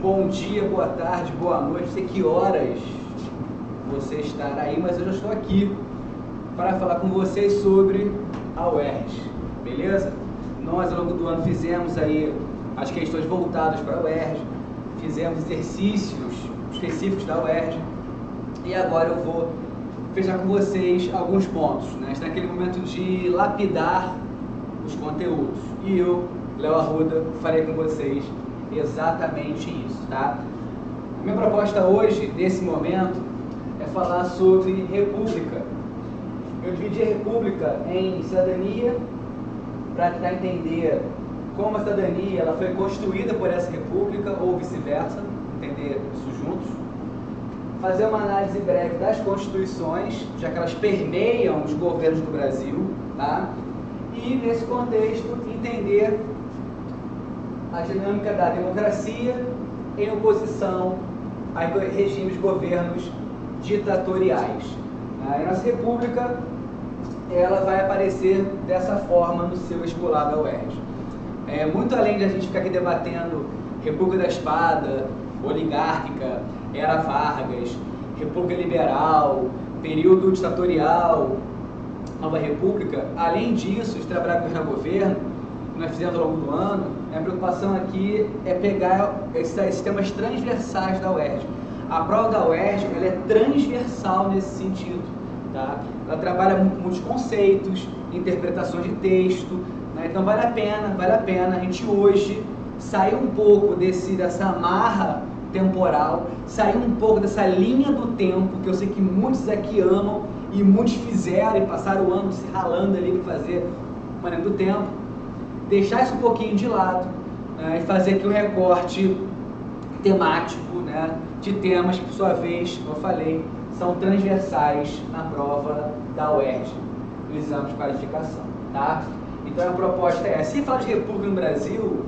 Bom dia, boa tarde, boa noite, não sei que horas você estará aí, mas eu já estou aqui para falar com vocês sobre a UERJ, beleza? Nós, ao longo do ano, fizemos aí as questões voltadas para a UERJ, fizemos exercícios específicos da UERJ e agora eu vou fechar com vocês alguns pontos, né? Está naquele momento de lapidar os conteúdos e eu, Léo Arruda, farei com vocês exatamente isso, tá? A minha proposta hoje, nesse momento, é falar sobre república. Eu dividi a república em cidadania, para tentar entender como a cidadania ela foi construída por essa república, ou vice-versa, entender isso juntos. Fazer uma análise breve das constituições, já que elas permeiam os governos do Brasil, tá? E, nesse contexto, entender a dinâmica da democracia em oposição a regimes de governos ditatoriais. A nossa república, ela vai aparecer dessa forma no seu vestibular da UERJ. Muito além de a gente ficar aqui debatendo República da Espada, oligárquica, Era Vargas, República Liberal, período ditatorial, Nova República, além disso, de trabalhar governo a governo, que nós fizemos ao longo do ano, a preocupação aqui é pegar esses temas transversais da UERJ. A prova da UERJ ela é transversal nesse sentido, tá? Ela trabalha muitos conceitos, interpretações de texto, né? Então vale a pena a gente hoje sair um pouco dessa amarra temporal, sair um pouco dessa linha do tempo, que eu sei que muitos aqui amam e muitos fizeram e passaram o ano se ralando ali para fazer o manejo do tempo, deixar isso um pouquinho de lado, né, e fazer aqui um recorte temático, né, de temas que, por sua vez, como eu falei, são transversais na prova da UERJ, no exame de qualificação, tá? Então a proposta é, se falar de república no Brasil,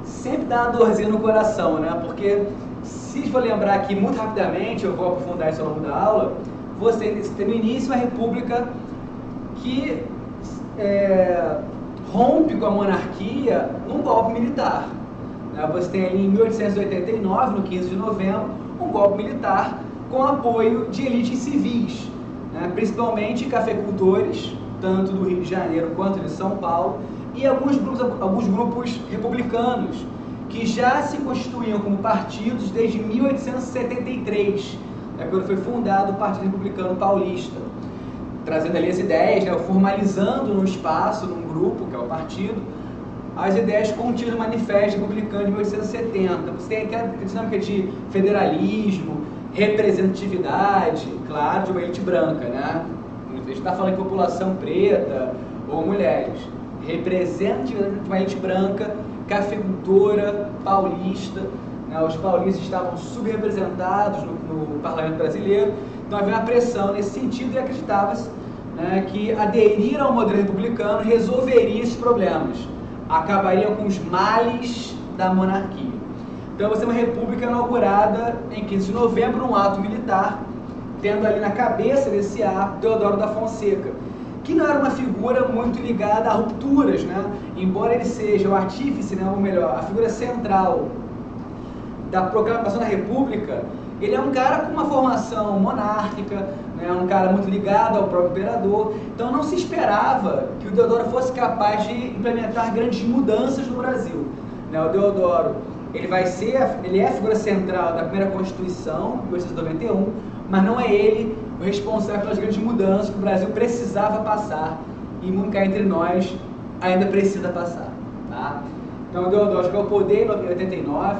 sempre dá uma dorzinha no coração, né? Porque, se for lembrar aqui muito rapidamente, eu vou aprofundar isso ao longo da aula, você tem no início uma república que rompe com a monarquia num golpe militar. Você tem ali em 1889, no 15 de novembro, um golpe militar com apoio de elites civis, né? Principalmente cafeicultores, tanto do Rio de Janeiro quanto de São Paulo, e alguns grupos republicanos, que já se constituíam como partidos desde 1873, quando foi fundado o Partido Republicano Paulista, trazendo ali as ideias, né, formalizando num espaço, num grupo, que é o partido, as ideias contidas no Manifesto Republicano de 1870. Você tem aquela dinâmica de federalismo, representatividade, claro, de uma elite branca, né? A gente está falando de população preta ou mulheres. Representatividade de uma elite branca, cafeicultora, paulista, né? Os paulistas estavam subrepresentados no parlamento brasileiro, então havia uma pressão nesse sentido e acreditava-se, né, que aderir ao modelo republicano resolveria esses problemas, acabaria com os males da monarquia. Então você tem uma república inaugurada em 15 de novembro, num ato militar, tendo ali na cabeça desse ato Deodoro da Fonseca, que não era uma figura muito ligada a rupturas, né? Embora ele seja o artífice, né, ou melhor, a figura central da proclamação da República, ele é um cara com uma formação monárquica, né, um cara muito ligado ao próprio imperador, então não se esperava que o Deodoro fosse capaz de implementar grandes mudanças no Brasil, né? O Deodoro, ele é a figura central da primeira Constituição, de 1891, mas não é ele o responsável pelas grandes mudanças que o Brasil precisava passar, e muito cá entre nós ainda precisa passar, tá? Então o Deodoro chegou ao poder em 89,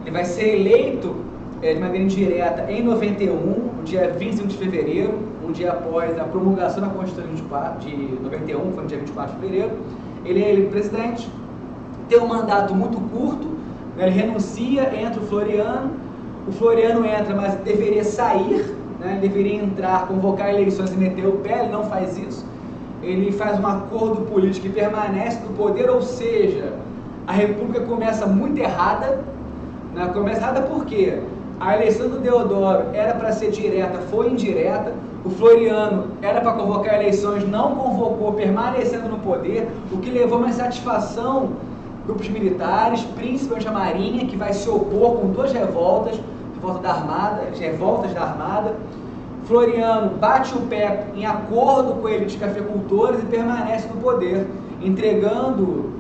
ele vai ser eleito de maneira indireta em 91, no dia 25 de fevereiro, um dia após a promulgação da Constituição de 91, foi no dia 24 de fevereiro. Ele é eleito presidente, tem um mandato muito curto, né? Ele renuncia, entra o Floriano entra, mas deveria sair, né? Deveria entrar, convocar eleições e meter o pé, ele não faz isso. Ele faz um acordo político e permanece no poder, ou seja, a República começa muito errada, né? Começa errada por quê? A eleição do Deodoro era para ser direta, foi indireta. O Floriano era para convocar eleições, não convocou, permanecendo no poder, o que levou a uma insatisfação grupos militares, principalmente a Marinha, que vai se opor com duas revoltas da Armada. Floriano bate o pé em acordo com a elite de cafeicultores e permanece no poder, entregando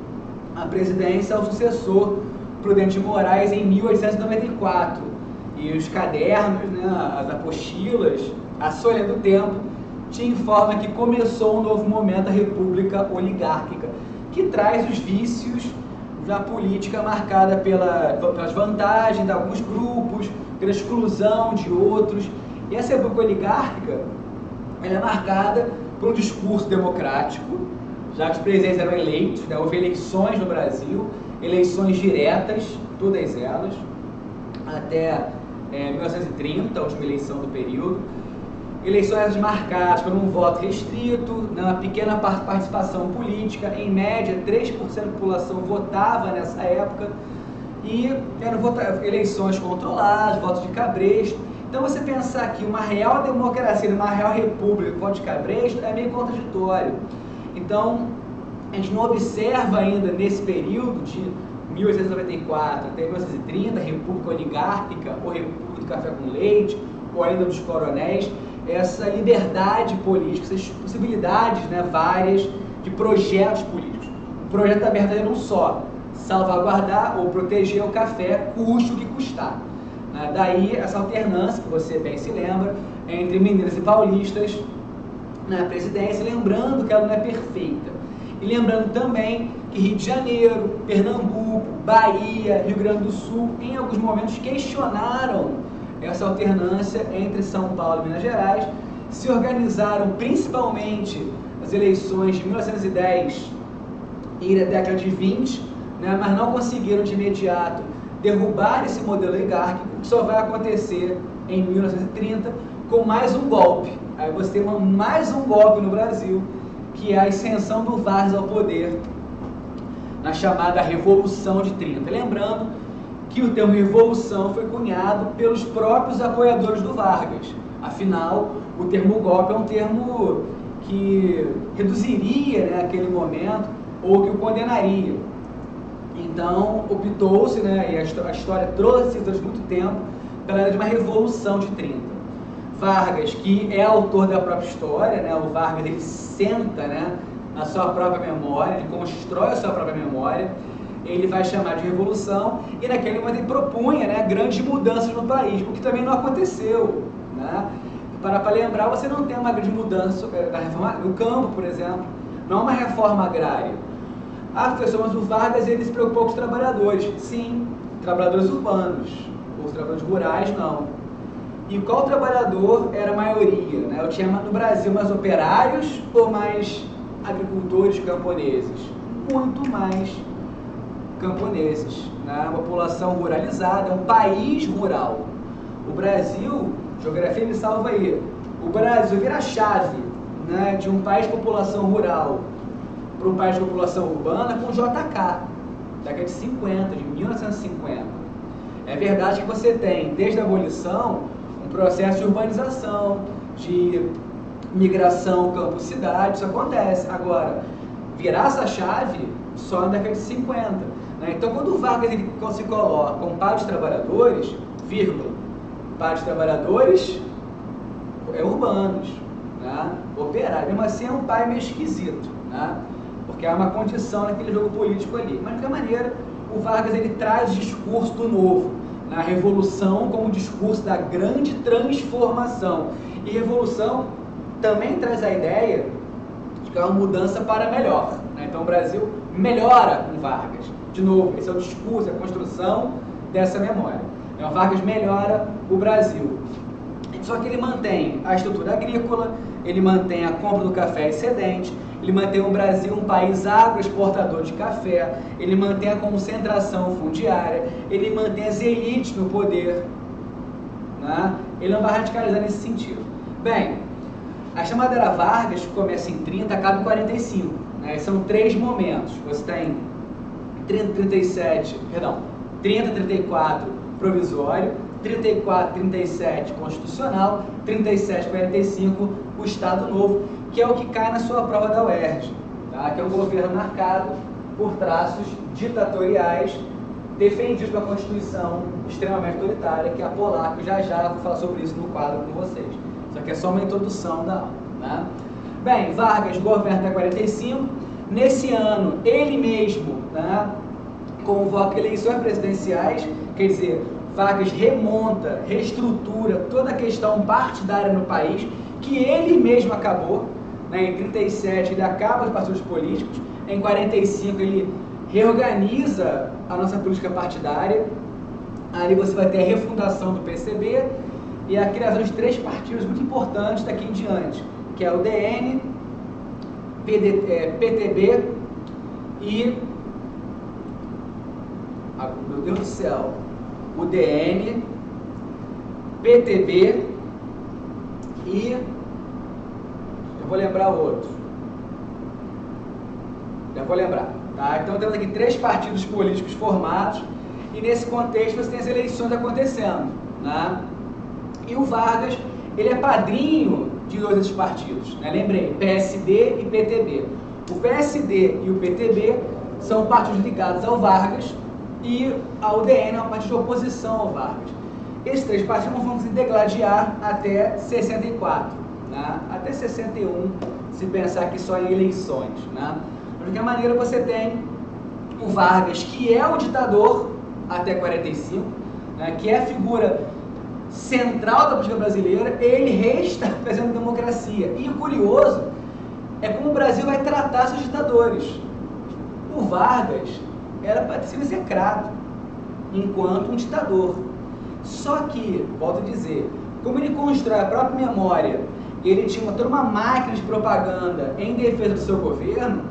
a presidência ao sucessor, Prudente de Moraes, em 1894. E os cadernos, né, as apostilas, a Folha do Tempo, te informa que começou um novo momento da República Oligárquica, que traz os vícios da política marcada pelas vantagens de alguns grupos, pela exclusão de outros. E essa República Oligárquica, ela é marcada por um discurso democrático, já que os presidentes eram eleitos, né? Houve eleições no Brasil, eleições diretas, todas elas, até 1930, a última eleição do período. Eleições marcadas por um voto restrito, uma pequena participação política, em média 3% da população votava nessa época, e eram eleições controladas, votos de cabresto. Então você pensar que uma real democracia, uma real república com voto de cabresto é meio contraditório. Então a gente não observa ainda nesse período de 1894 até 1930, República Oligárquica ou República do Café com Leite, ou ainda dos coronéis, essa liberdade política, essas possibilidades, né, várias de projetos políticos. O projeto da verdade é não só salvaguardar ou proteger o café, custe o que custar. Daí essa alternância, que você bem se lembra, entre mineiros e paulistas na presidência, lembrando que ela não é perfeita. E lembrando também que Rio de Janeiro, Pernambuco, Bahia, Rio Grande do Sul, em alguns momentos questionaram essa alternância entre São Paulo e Minas Gerais, se organizaram principalmente as eleições de 1910 e da década de 20, né, mas não conseguiram de imediato derrubar esse modelo oligárquico, que só vai acontecer em 1930 com mais um golpe. Aí você tem mais um golpe no Brasil, que é a ascensão do Vargas ao poder na chamada Revolução de 30. Lembrando que o termo revolução foi cunhado pelos próprios apoiadores do Vargas. Afinal, o termo golpe é um termo que reduziria, né, aquele momento, ou que o condenaria. Então, optou-se, né, e a história trouxe durante muito tempo, pela ideia de uma revolução de 30. Vargas, que é autor da própria história, né, o Vargas ele senta, né, na sua própria memória, ele constrói a sua própria memória, ele vai chamar de revolução, e naquele momento ele propunha, né, grandes mudanças no país, o que também não aconteceu. Né? Para lembrar, você não tem uma grande mudança da reforma no campo, por exemplo, não é uma reforma agrária. Ah, professor, mas o Vargas ele se preocupou com os trabalhadores. Sim, trabalhadores urbanos, os trabalhadores rurais não. E qual trabalhador era a maioria? Né? Eu tinha no Brasil mais operários ou mais agricultores camponeses? Muito mais camponeses, né? Uma população ruralizada, um país rural. O Brasil, geografia me salva aí, o Brasil vira a chave, né, de um país de população rural para um país de população urbana com JK, década de 50, de 1950. É verdade que você tem, desde a abolição, um processo de urbanização, de migração campo-cidade, isso acontece. Agora, virar essa chave só na década de 50. Né? Então, quando o Vargas ele se coloca como pai dos trabalhadores, vírgula, pai dos trabalhadores urbanos, né? Operário, mesmo assim é um pai meio esquisito, né? Porque há uma condição naquele jogo político ali. Mas, de qualquer maneira, o Vargas ele traz o discurso do novo, na revolução como discurso da grande transformação. E revolução também traz a ideia de que é uma mudança para melhor. Né? Então o Brasil melhora com Vargas. De novo, esse é o discurso, a construção dessa memória. Então, Vargas melhora o Brasil. Só que ele mantém a estrutura agrícola, ele mantém a compra do café excedente, ele mantém o Brasil um país agroexportador de café, ele mantém a concentração fundiária, ele mantém as elites no poder. Né? Ele não vai radicalizar nesse sentido. Bem, a chamada era Vargas começa em 30, acaba em 45. Né? São 3 momentos. Você tem 30, 34 provisório, 34, 37 constitucional, 37, 45 o Estado Novo, que é o que cai na sua prova da UERJ, tá? Que é um governo marcado por traços ditatoriais defendidos pela Constituição extremamente autoritária, que é a polaca. Já já vou falar sobre isso no quadro com vocês. Isso aqui é só uma introdução da aula, né? Bem, Vargas governa até 45. Nesse ano, ele mesmo, né, convoca eleições presidenciais, quer dizer, Vargas remonta, reestrutura toda a questão partidária no país, que ele mesmo acabou, né? Em 37 ele acaba os partidos políticos, em 45 ele reorganiza a nossa política partidária, ali você vai ter a refundação do PCB e a criação de 3 partidos muito importantes daqui em diante, que é o DN, PTB e... meu Deus do céu, o DN, PTB e... eu vou lembrar outro. Já vou lembrar, tá? Então temos aqui 3 partidos políticos formados e nesse contexto você tem as eleições acontecendo, né? E o Vargas, ele é padrinho de 2 desses partidos, né? Lembrei, PSD e PTB. O PSD e o PTB são partidos ligados ao Vargas e ao DN é uma partido de oposição ao Vargas. Esses 3 partidos vão se degladiar até 64, né? Até 61, se pensar aqui só em eleições, né? De qualquer maneira, você tem o Vargas, que é o ditador até 45, né, que é a figura central da política brasileira, ele resta fazendo democracia. E o curioso é como o Brasil vai tratar seus ditadores. O Vargas era para ter sido execrado enquanto um ditador. Só que, volto a dizer, como ele constrói a própria memória, ele tinha toda uma máquina de propaganda em defesa do seu governo,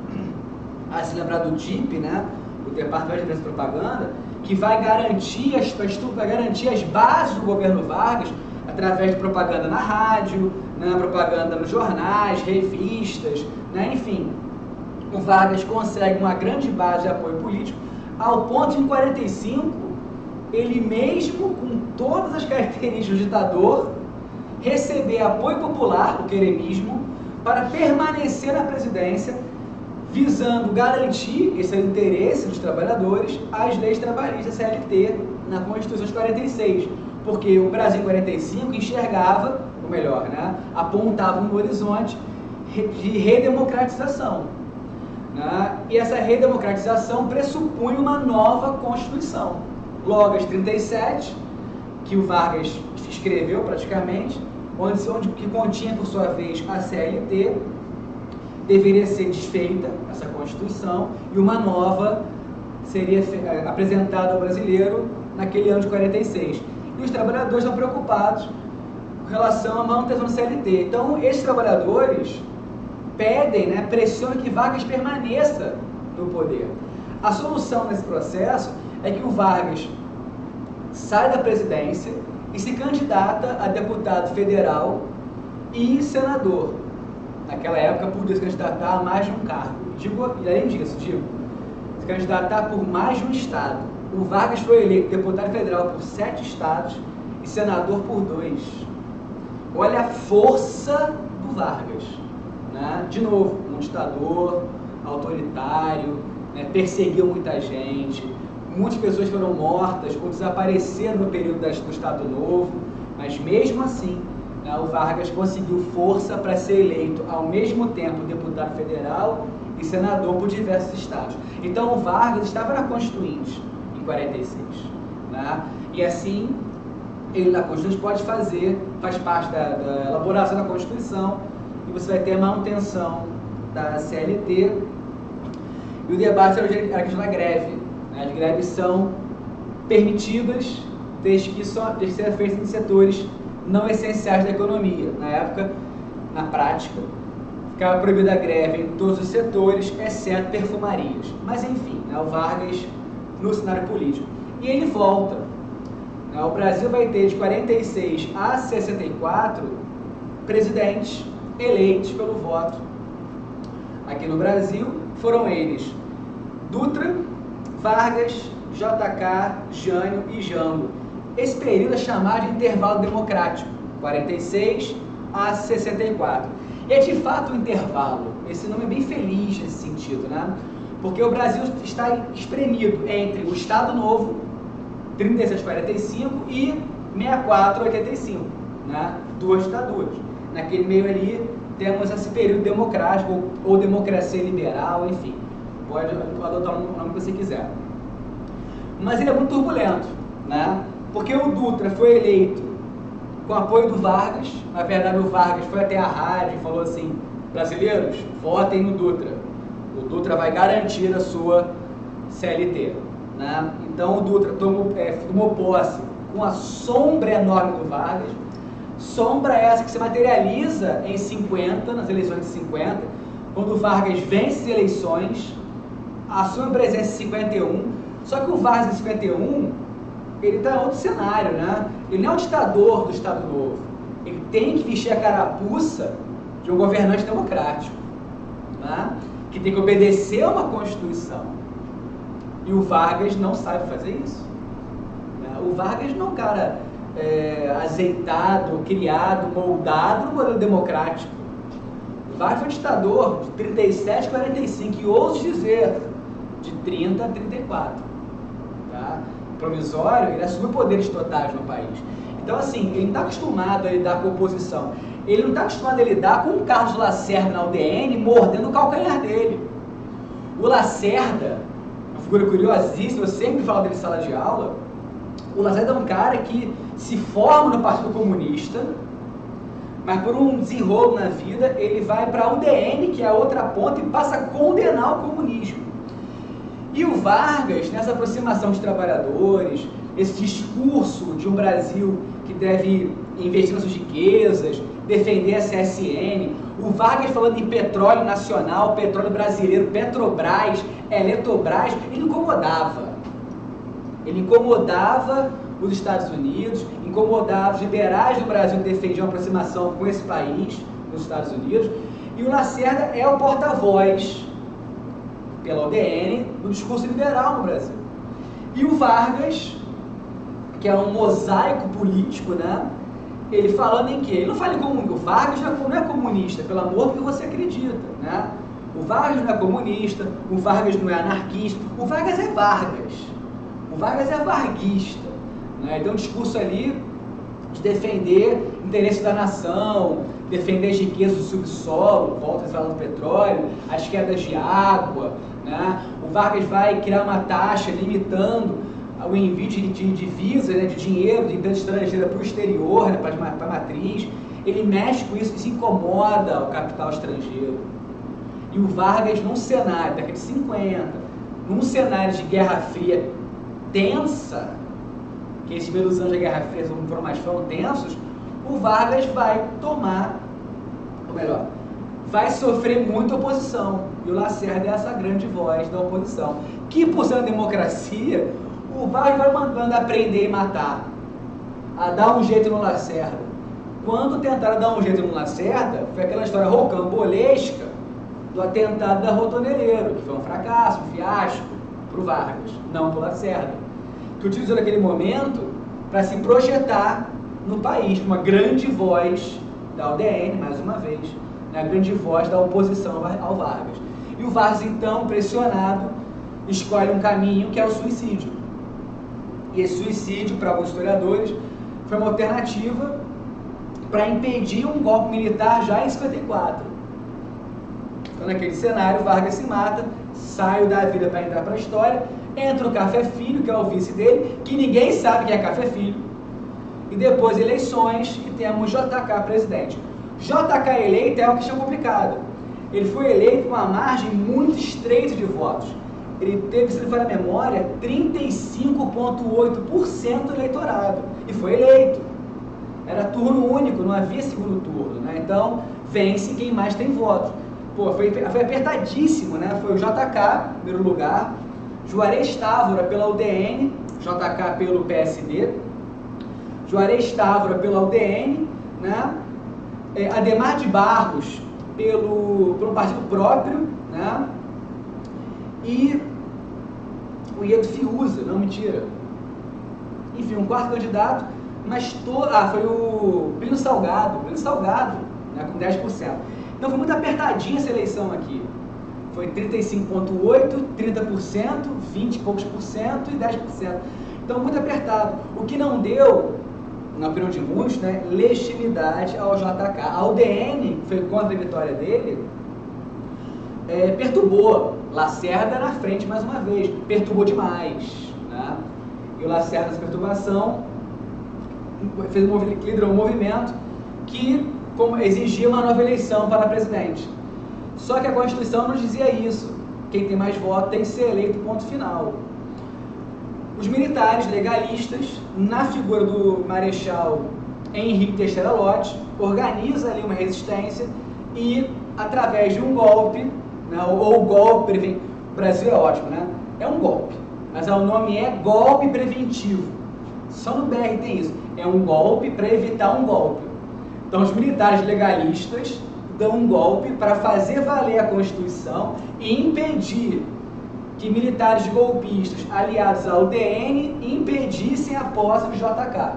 a se lembrar do DIP, né, o Departamento de Defesa e Propaganda, que vai garantir as bases do governo Vargas através de propaganda na rádio, né, propaganda nos jornais, revistas, né, enfim. O Vargas consegue uma grande base de apoio político, ao ponto de, em 45, ele mesmo, com todas as características do ditador, receber apoio popular, o queremismo, para permanecer na presidência, visando garantir esse interesse dos trabalhadores às leis trabalhistas CLT na Constituição de 46, porque o Brasil em 45 enxergava, ou melhor, né, apontava um horizonte de redemocratização, né, e essa redemocratização pressupunha uma nova Constituição. Logo, as 37, que o Vargas escreveu praticamente, onde que continha por sua vez a CLT, deveria ser desfeita, essa Constituição, e uma nova seria apresentada ao brasileiro naquele ano de 46. E os trabalhadores estão preocupados com relação à manutenção do CLT. Então, esses trabalhadores pedem, né, pressionam que Vargas permaneça no poder. A solução nesse processo é que o Vargas sai da presidência e se candidata a deputado federal e senador. Naquela época, podia se candidatar a mais de um cargo. E além disso, se candidatar por mais de um estado. O Vargas foi eleito deputado federal por 7 estados e senador por 2. Olha a força do Vargas, né? De novo, um ditador, autoritário, né? Perseguiu muita gente, muitas pessoas foram mortas ou desapareceram no período do Estado Novo, mas mesmo assim, o Vargas conseguiu força para ser eleito ao mesmo tempo deputado federal e senador por diversos estados. Então o Vargas estava na Constituinte em 46, né? E assim ele na Constituinte faz parte da elaboração da Constituição, e você vai ter a manutenção da CLT. E o debate era a questão da greve, né? As greves são permitidas desde que sejam feitas em setores não essenciais da economia. Na época, na prática, ficava proibida a greve em todos os setores, exceto perfumarias. Mas enfim, né, o Vargas no cenário político. E ele volta. Né, o Brasil vai ter de 46 a 64 presidentes eleitos pelo voto. Aqui no Brasil foram eles Dutra, Vargas, JK, Jânio e Jango. Esse período é chamado de intervalo democrático, 46 a 64. E é de fato um intervalo, esse nome é bem feliz nesse sentido, né? Porque o Brasil está espremido entre o Estado Novo, 37-45, e 64-85, né? Duas ditaduras. Naquele meio ali temos esse período democrático, ou democracia liberal, enfim. Pode adotar o nome que você quiser. Mas ele é muito turbulento, né? Porque o Dutra foi eleito com apoio do Vargas. Na verdade, o Vargas foi até a rádio e falou assim: brasileiros, votem no Dutra. O Dutra vai garantir a sua CLT, né? Então o Dutra tomou posse com a sombra enorme do Vargas, sombra essa que se materializa em 50, nas eleições de 50, quando o Vargas vence as eleições, assume a presença em 51, só que o Vargas em 51, ele está em outro cenário, né? Ele não é um ditador do Estado Novo, ele tem que vestir a carapuça de um governante democrático, né? Que tem que obedecer a uma Constituição. E o Vargas não sabe fazer isso, né? O Vargas não é um cara azeitado, criado, moldado no modelo democrático. O Vargas foi um ditador de 37 a 45, e ouso dizer, de 30 a 34. Tá? Provisório, ele assumiu poderes totais no país. Então, assim, ele não está acostumado a lidar com a oposição. Ele não está acostumado a lidar com o Carlos Lacerda na UDN mordendo o calcanhar dele. O Lacerda, uma figura curiosíssima, eu sempre falo dele em sala de aula. O Lacerda é um cara que se forma no Partido Comunista, mas por um desenrolo na vida, ele vai para a UDN, que é a outra ponta, e passa a condenar o comunismo. E o Vargas, nessa aproximação de trabalhadores, esse discurso de um Brasil que deve investir nas suas riquezas, defender a CSN, o Vargas falando em petróleo nacional, petróleo brasileiro, Petrobras, Eletrobras, ele incomodava. Ele incomodava os Estados Unidos, incomodava os liberais do Brasil que defendiam a aproximação com esse país, os Estados Unidos, e o Lacerda é o porta-voz pela ODN do discurso liberal no Brasil. E o Vargas, que é um mosaico político, né? Ele falando em quê? Ele não fala em comunista. O Vargas não é comunista, pelo amor que você acredita, né? O Vargas não é comunista, o Vargas não é anarquista, o Vargas é Vargas. O Vargas é varguista, né? Então, o discurso ali de defender o interesse da nação, defender as riquezas do subsolo, volta a falar do petróleo, as quedas de água, né? O Vargas vai criar uma taxa limitando o envio de divisas, né, de dinheiro de empresa estrangeira para o exterior, né, para a matriz. Ele mexe com isso e se incomoda o capital estrangeiro. E o Vargas, num cenário, década de 50, num cenário de Guerra Fria tensa, que esses primeiros anos da Guerra Fria foram tensos, o Vargas vai tomar, ou melhor, vai sofrer muita oposição. E o Lacerda é essa grande voz da oposição, que, por ser uma democracia, o Vargas vai mandando aprender e matar, a dar um jeito no Lacerda. Quando tentaram dar um jeito no Lacerda, foi aquela história rocambolesca do atentado da Rotoneleiro, que foi um fracasso, um fiasco para o Vargas, não para o Lacerda, que utilizou naquele momento para se projetar no país, uma grande voz da UDN, mais uma vez, né, a grande voz da oposição ao Vargas. E o Vargas, então, pressionado, escolhe um caminho que é o suicídio. E esse suicídio, para alguns historiadores, foi uma alternativa para impedir um golpe militar já em 54. Então, naquele cenário, Vargas se mata, sai da vida para entrar para a história, entra o Café Filho, que é o vice dele, que ninguém sabe quem é Café Filho, e depois eleições, e temos JK presidente. JK eleito é uma questão complicada. Ele foi eleito com uma margem muito estreita de votos. Ele teve, se não for a memória, 35,8% do eleitorado. E foi eleito. Era turno único, não havia segundo turno, né? Então, vence quem mais tem votos. Pô, foi apertadíssimo, né? Foi o JK, em primeiro lugar, Juarez Távora pela UDN, JK pelo PSD, Juarez Távora pela UDN, né? Ademar de Barros pelo partido próprio, né? E o Iedo Fiuza, não, mentira. Enfim, um quarto candidato, mas foi o Plínio Salgado, né, com 10%. Então foi muito apertadinha essa eleição aqui. foi 35,8%, 30%, 20 e poucos por cento e 10%. Então, muito apertado. O que não deu, na opinião de muitos, né, legitimidade ao JK. A UDN, que foi contra a vitória dele, perturbou. Lacerda na frente mais uma vez, perturbou demais, né? E o Lacerda, essa perturbação, liderou um movimento que exigia uma nova eleição para presidente. Só que a Constituição não dizia isso. Quem tem mais votos tem que ser eleito, ponto final. Os militares legalistas, na figura do Marechal Henrique Teixeira Lott, organizam ali uma resistência e, através de um golpe, né, ou golpe, o Brasil é ótimo, né? É um golpe, mas o nome é golpe preventivo. Só no BR tem isso. É um golpe para evitar um golpe. Então, os militares legalistas dão um golpe para fazer valer a Constituição e impedir que militares golpistas aliados ao DN impedissem a posse do JK.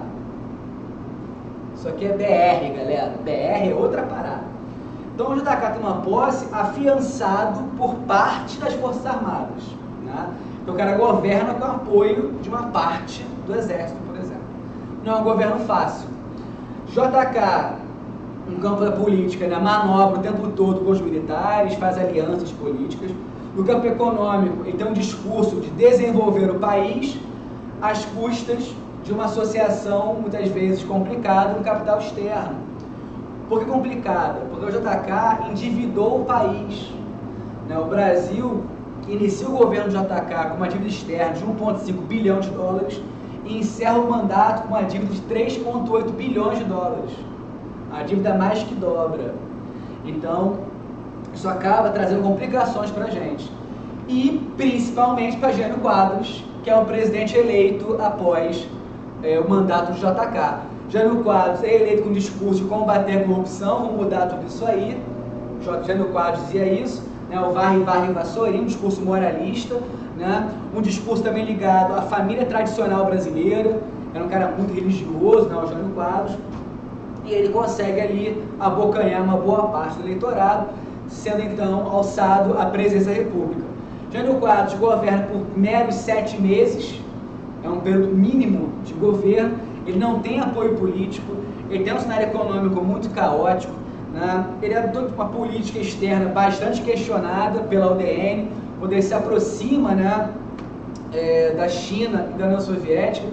Isso aqui é BR, galera. BR é outra parada. Então, o JK tem uma posse afiançado por parte das Forças Armadas, né? Então, o cara governa com o apoio de uma parte do Exército, por exemplo. Não é um governo fácil. JK, no campo da política, né, manobra o tempo todo com os militares, faz alianças políticas. No campo econômico, ele tem um discurso de desenvolver o país às custas de uma associação, muitas vezes complicada, no capital externo. Por que complicada? Porque o JK endividou o país, né? O Brasil inicia o governo do JK com uma dívida externa de 1,5 bilhão de dólares e encerra o mandato com uma dívida de 3,8 bilhões de dólares. A dívida mais que dobra. Então, isso acaba trazendo complicações para a gente. E, principalmente, para Jânio Quadros, que é o presidente eleito após o mandato do JK. Jânio Quadros é eleito com um discurso de combater a corrupção, vamos mudar tudo isso aí. Jânio Quadros dizia isso, né? O varre vassourinho, um discurso moralista, né? Um discurso também ligado à família tradicional brasileira. Era um cara muito religioso, né? O Jânio Quadros. E ele consegue ali abocanhar uma boa parte do eleitorado, sendo então alçado à presidência da República. Jânio Quadros governa por meros 7 meses, é um período mínimo de governo, ele não tem apoio político, ele tem um cenário econômico muito caótico, né? Ele adotou uma política externa bastante questionada pela UDN, quando ele se aproxima, né, da China e da União Soviética,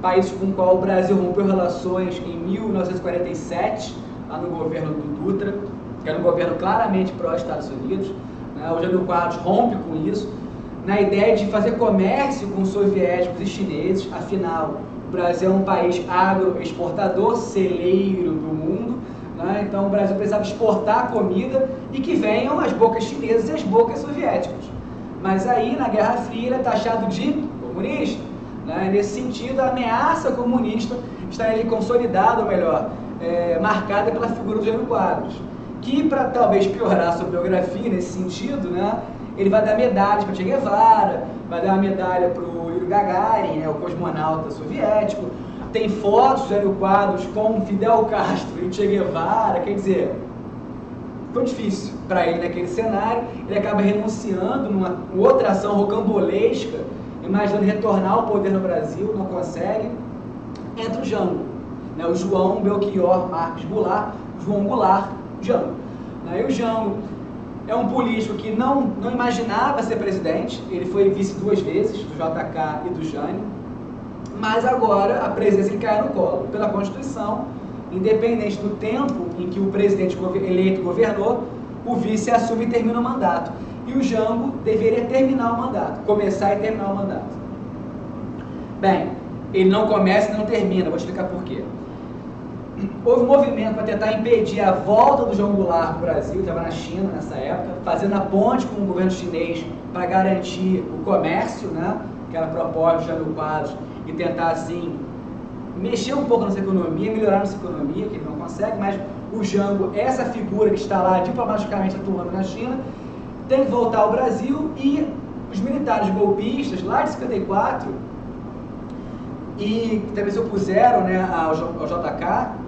país com o qual o Brasil rompeu relações em 1947, lá no governo do Dutra, que era um governo claramente pró-Estados Unidos, né? O Jânio Quadros rompe com isso, na ideia de fazer comércio com soviéticos e chineses. Afinal, o Brasil é um país agroexportador, celeiro do mundo, né? Então o Brasil precisava exportar comida e que venham as bocas chinesas e as bocas soviéticas. Mas aí, na Guerra Fria, ele é taxado de comunista, né? Nesse sentido, a ameaça comunista está ali consolidada, ou melhor, marcada pela figura do Jânio Quadros, que, para talvez piorar a sua biografia nesse sentido, né, ele vai dar medalhas para Che Guevara, vai dar uma medalha para o Yuri Gagarin, né, o cosmonauta soviético. Tem fotos de Jânio Quadros com Fidel Castro e Che Guevara. Quer dizer, foi difícil para ele naquele cenário. Ele acaba renunciando numa outra ação rocambolesca, imaginando retornar ao poder no Brasil, não consegue. Entra o Jango, né, o João Belchior Marques Goulart, João Goulart, Jango. E o Jango é um político que não imaginava ser presidente, ele foi vice 2 vezes, do JK e do Jânio, mas agora a presidência lhe cai no colo. Pela Constituição, independente do tempo em que o presidente eleito governou, o vice assume e termina o mandato. E o Jango deveria terminar o mandato, começar e terminar o mandato. Bem, ele não começa e não termina, vou explicar por quê. Houve um movimento para tentar impedir a volta do João Goulart para o Brasil, estava na China nessa época, fazendo a ponte com o governo chinês para garantir o comércio, né, que era proposta do Jânio Quadros, e tentar assim mexer um pouco nessa economia, melhorar nossa economia, que ele não consegue, mas o Jango, essa figura que está lá diplomaticamente atuando na China, tem que voltar ao Brasil, e os militares golpistas lá de 54 e que também se opuseram, né, ao JK,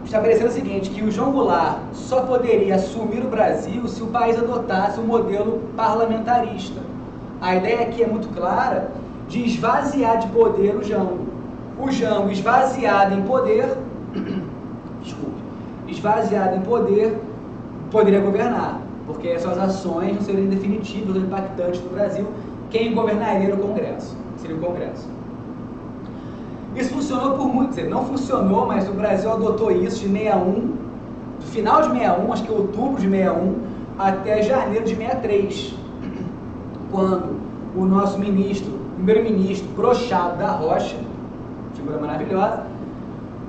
estabelecendo o seguinte, que o João Goulart só poderia assumir o Brasil se o país adotasse um modelo parlamentarista. A ideia aqui é muito clara de esvaziar de poder o Jango. O Jango esvaziado em poder, esvaziado em poder, poderia governar, porque as suas ações não seriam definitivas ou impactantes no Brasil. Quem governaria era o Congresso, seria o Congresso. Isso funcionou por muito tempo, não funcionou, mas o Brasil adotou isso de 61, do final de 61, acho que outubro de 61, até janeiro de 63, quando o nosso primeiro-ministro Brochado da Rocha, figura maravilhosa,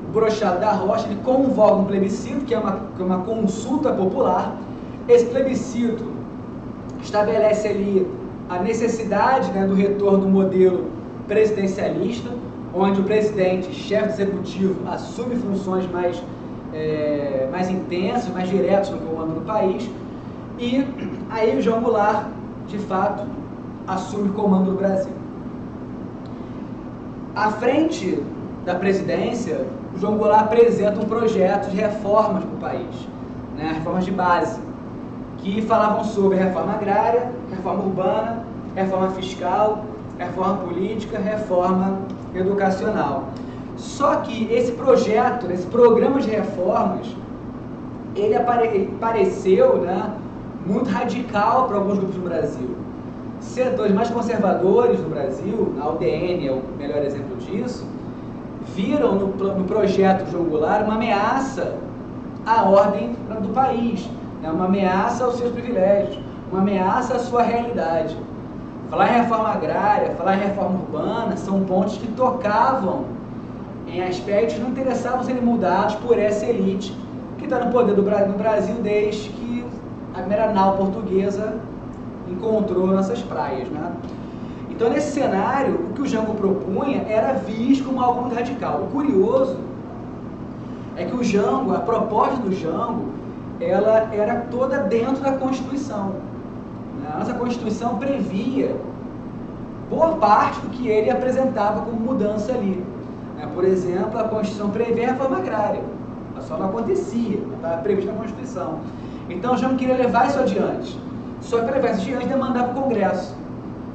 o Brochado da Rocha, ele convoca um plebiscito, que é uma consulta popular. Esse plebiscito estabelece ali a necessidade, né, do retorno do modelo presidencialista, onde o presidente, chefe do executivo, assume funções mais intensas, mais diretas no comando do país, e aí o João Goulart, de fato, assume o comando do Brasil. À frente da presidência, o João Goulart apresenta um projeto de reformas para o país, né, reformas de base, que falavam sobre reforma agrária, reforma urbana, reforma fiscal, reforma política, reforma educacional. Só que esse projeto, esse programa de reformas, ele pareceu, né, muito radical para alguns grupos do Brasil. Setores mais conservadores do Brasil, a UDN é o melhor exemplo disso, viram no projeto João Goulart uma ameaça à ordem do país, né, uma ameaça aos seus privilégios, uma ameaça à sua realidade. Falar em reforma agrária, falar em reforma urbana, são pontos que tocavam em aspectos que não interessavam serem mudados por essa elite que está no poder no Brasil desde que a primeira nau portuguesa encontrou nossas praias, né? Então, nesse cenário, o que o Jango propunha era visto como algo muito radical. O curioso é que o Jango, a proposta do Jango, ela era toda dentro da Constituição. A nossa Constituição previa boa parte do que ele apresentava como mudança ali. Por exemplo, a Constituição prevê a reforma agrária, ela só não acontecia, estava prevista na Constituição. Então, o Jango queria levar isso adiante. Só que para levar isso adiante, demandava o Congresso.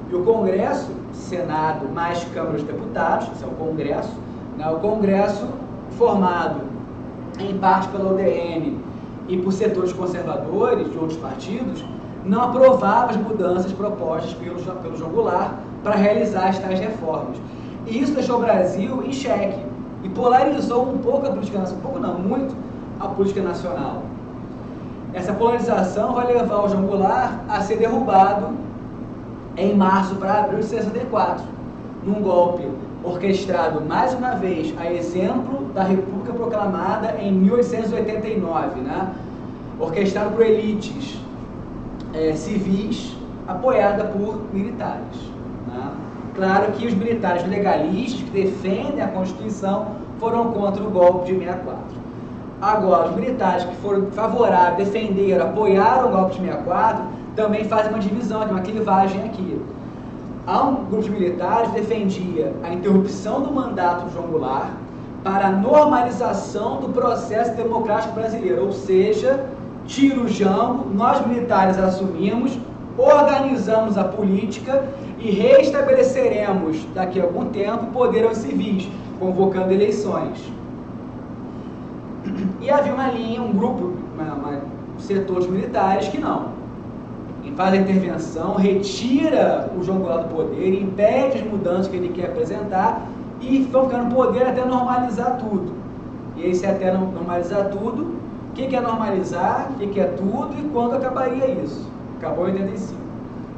E o Congresso, Senado mais Câmara dos Deputados, esse é o Congresso, né? O Congresso formado em parte pela UDN e por setores conservadores de outros partidos, não aprovava as mudanças propostas pelo João Goulart para realizar as tais reformas. E isso deixou o Brasil em xeque e polarizou um pouco a política nacional, um pouco não, muito a política nacional. Essa polarização vai levar o João Goulart a ser derrubado em março para abril de 64, num golpe orquestrado mais uma vez a exemplo da República Proclamada em 1889, né? Orquestrado por elites civis, apoiada por militares, né? Claro que os militares legalistas que defendem a Constituição foram contra o golpe de 64. Agora, os militares que foram favoráveis, defenderam, apoiaram o golpe de 64, também fazem uma divisão, uma clivagem aqui. Há um grupo de militares que defendia a interrupção do mandato do João Goulart para a normalização do processo democrático brasileiro, ou seja, tira o Jango, nós militares assumimos, organizamos a política e restabeleceremos daqui a algum tempo o poder aos civis, convocando eleições. E havia uma linha, um grupo, setores militares que não. E faz a intervenção, retira o João Goulart do poder, impede as mudanças que ele quer apresentar e vão ficar no poder até normalizar tudo. E aí, se até normalizar tudo, o que é normalizar, o que é tudo e quando acabaria isso? Acabou em 85.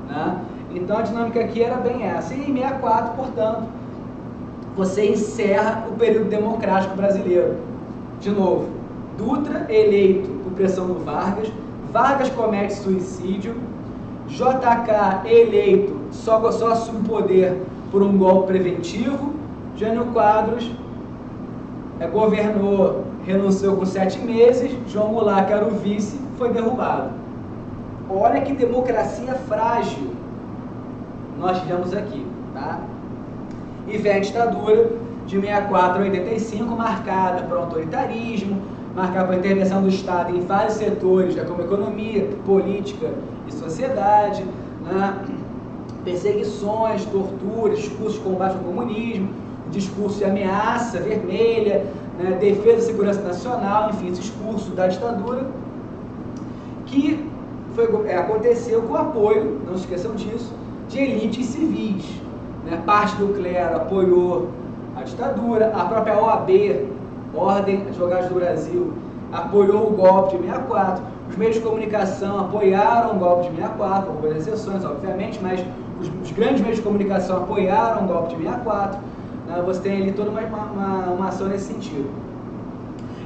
Né? Então a dinâmica aqui era bem essa. E em 64, portanto, você encerra o período democrático brasileiro. De novo, Dutra eleito por pressão do Vargas, Vargas comete suicídio, JK eleito só assume o poder por um golpe preventivo, Jânio Quadros governou, renunciou com 7 meses, João Goulart, que era o vice, foi derrubado. Olha que democracia frágil nós tivemos aqui, tá? E vem a ditadura de 64 a 85, marcada por autoritarismo, marcado pela intervenção do Estado em vários setores, como economia, política e sociedade, né? Perseguições, torturas, discursos de combate ao comunismo, discurso de ameaça vermelha, né? Defesa da segurança nacional, enfim, discurso da ditadura, que aconteceu com o apoio, não se esqueçam disso, de elites civis, né? Parte do clero apoiou a ditadura, a própria OAB, Ordem dos Advogados do Brasil, apoiou o golpe de 64, os meios de comunicação apoiaram o golpe de 64, com algumas exceções, obviamente, mas os grandes meios de comunicação apoiaram o golpe de 64, né? Você tem ali toda uma ação nesse sentido.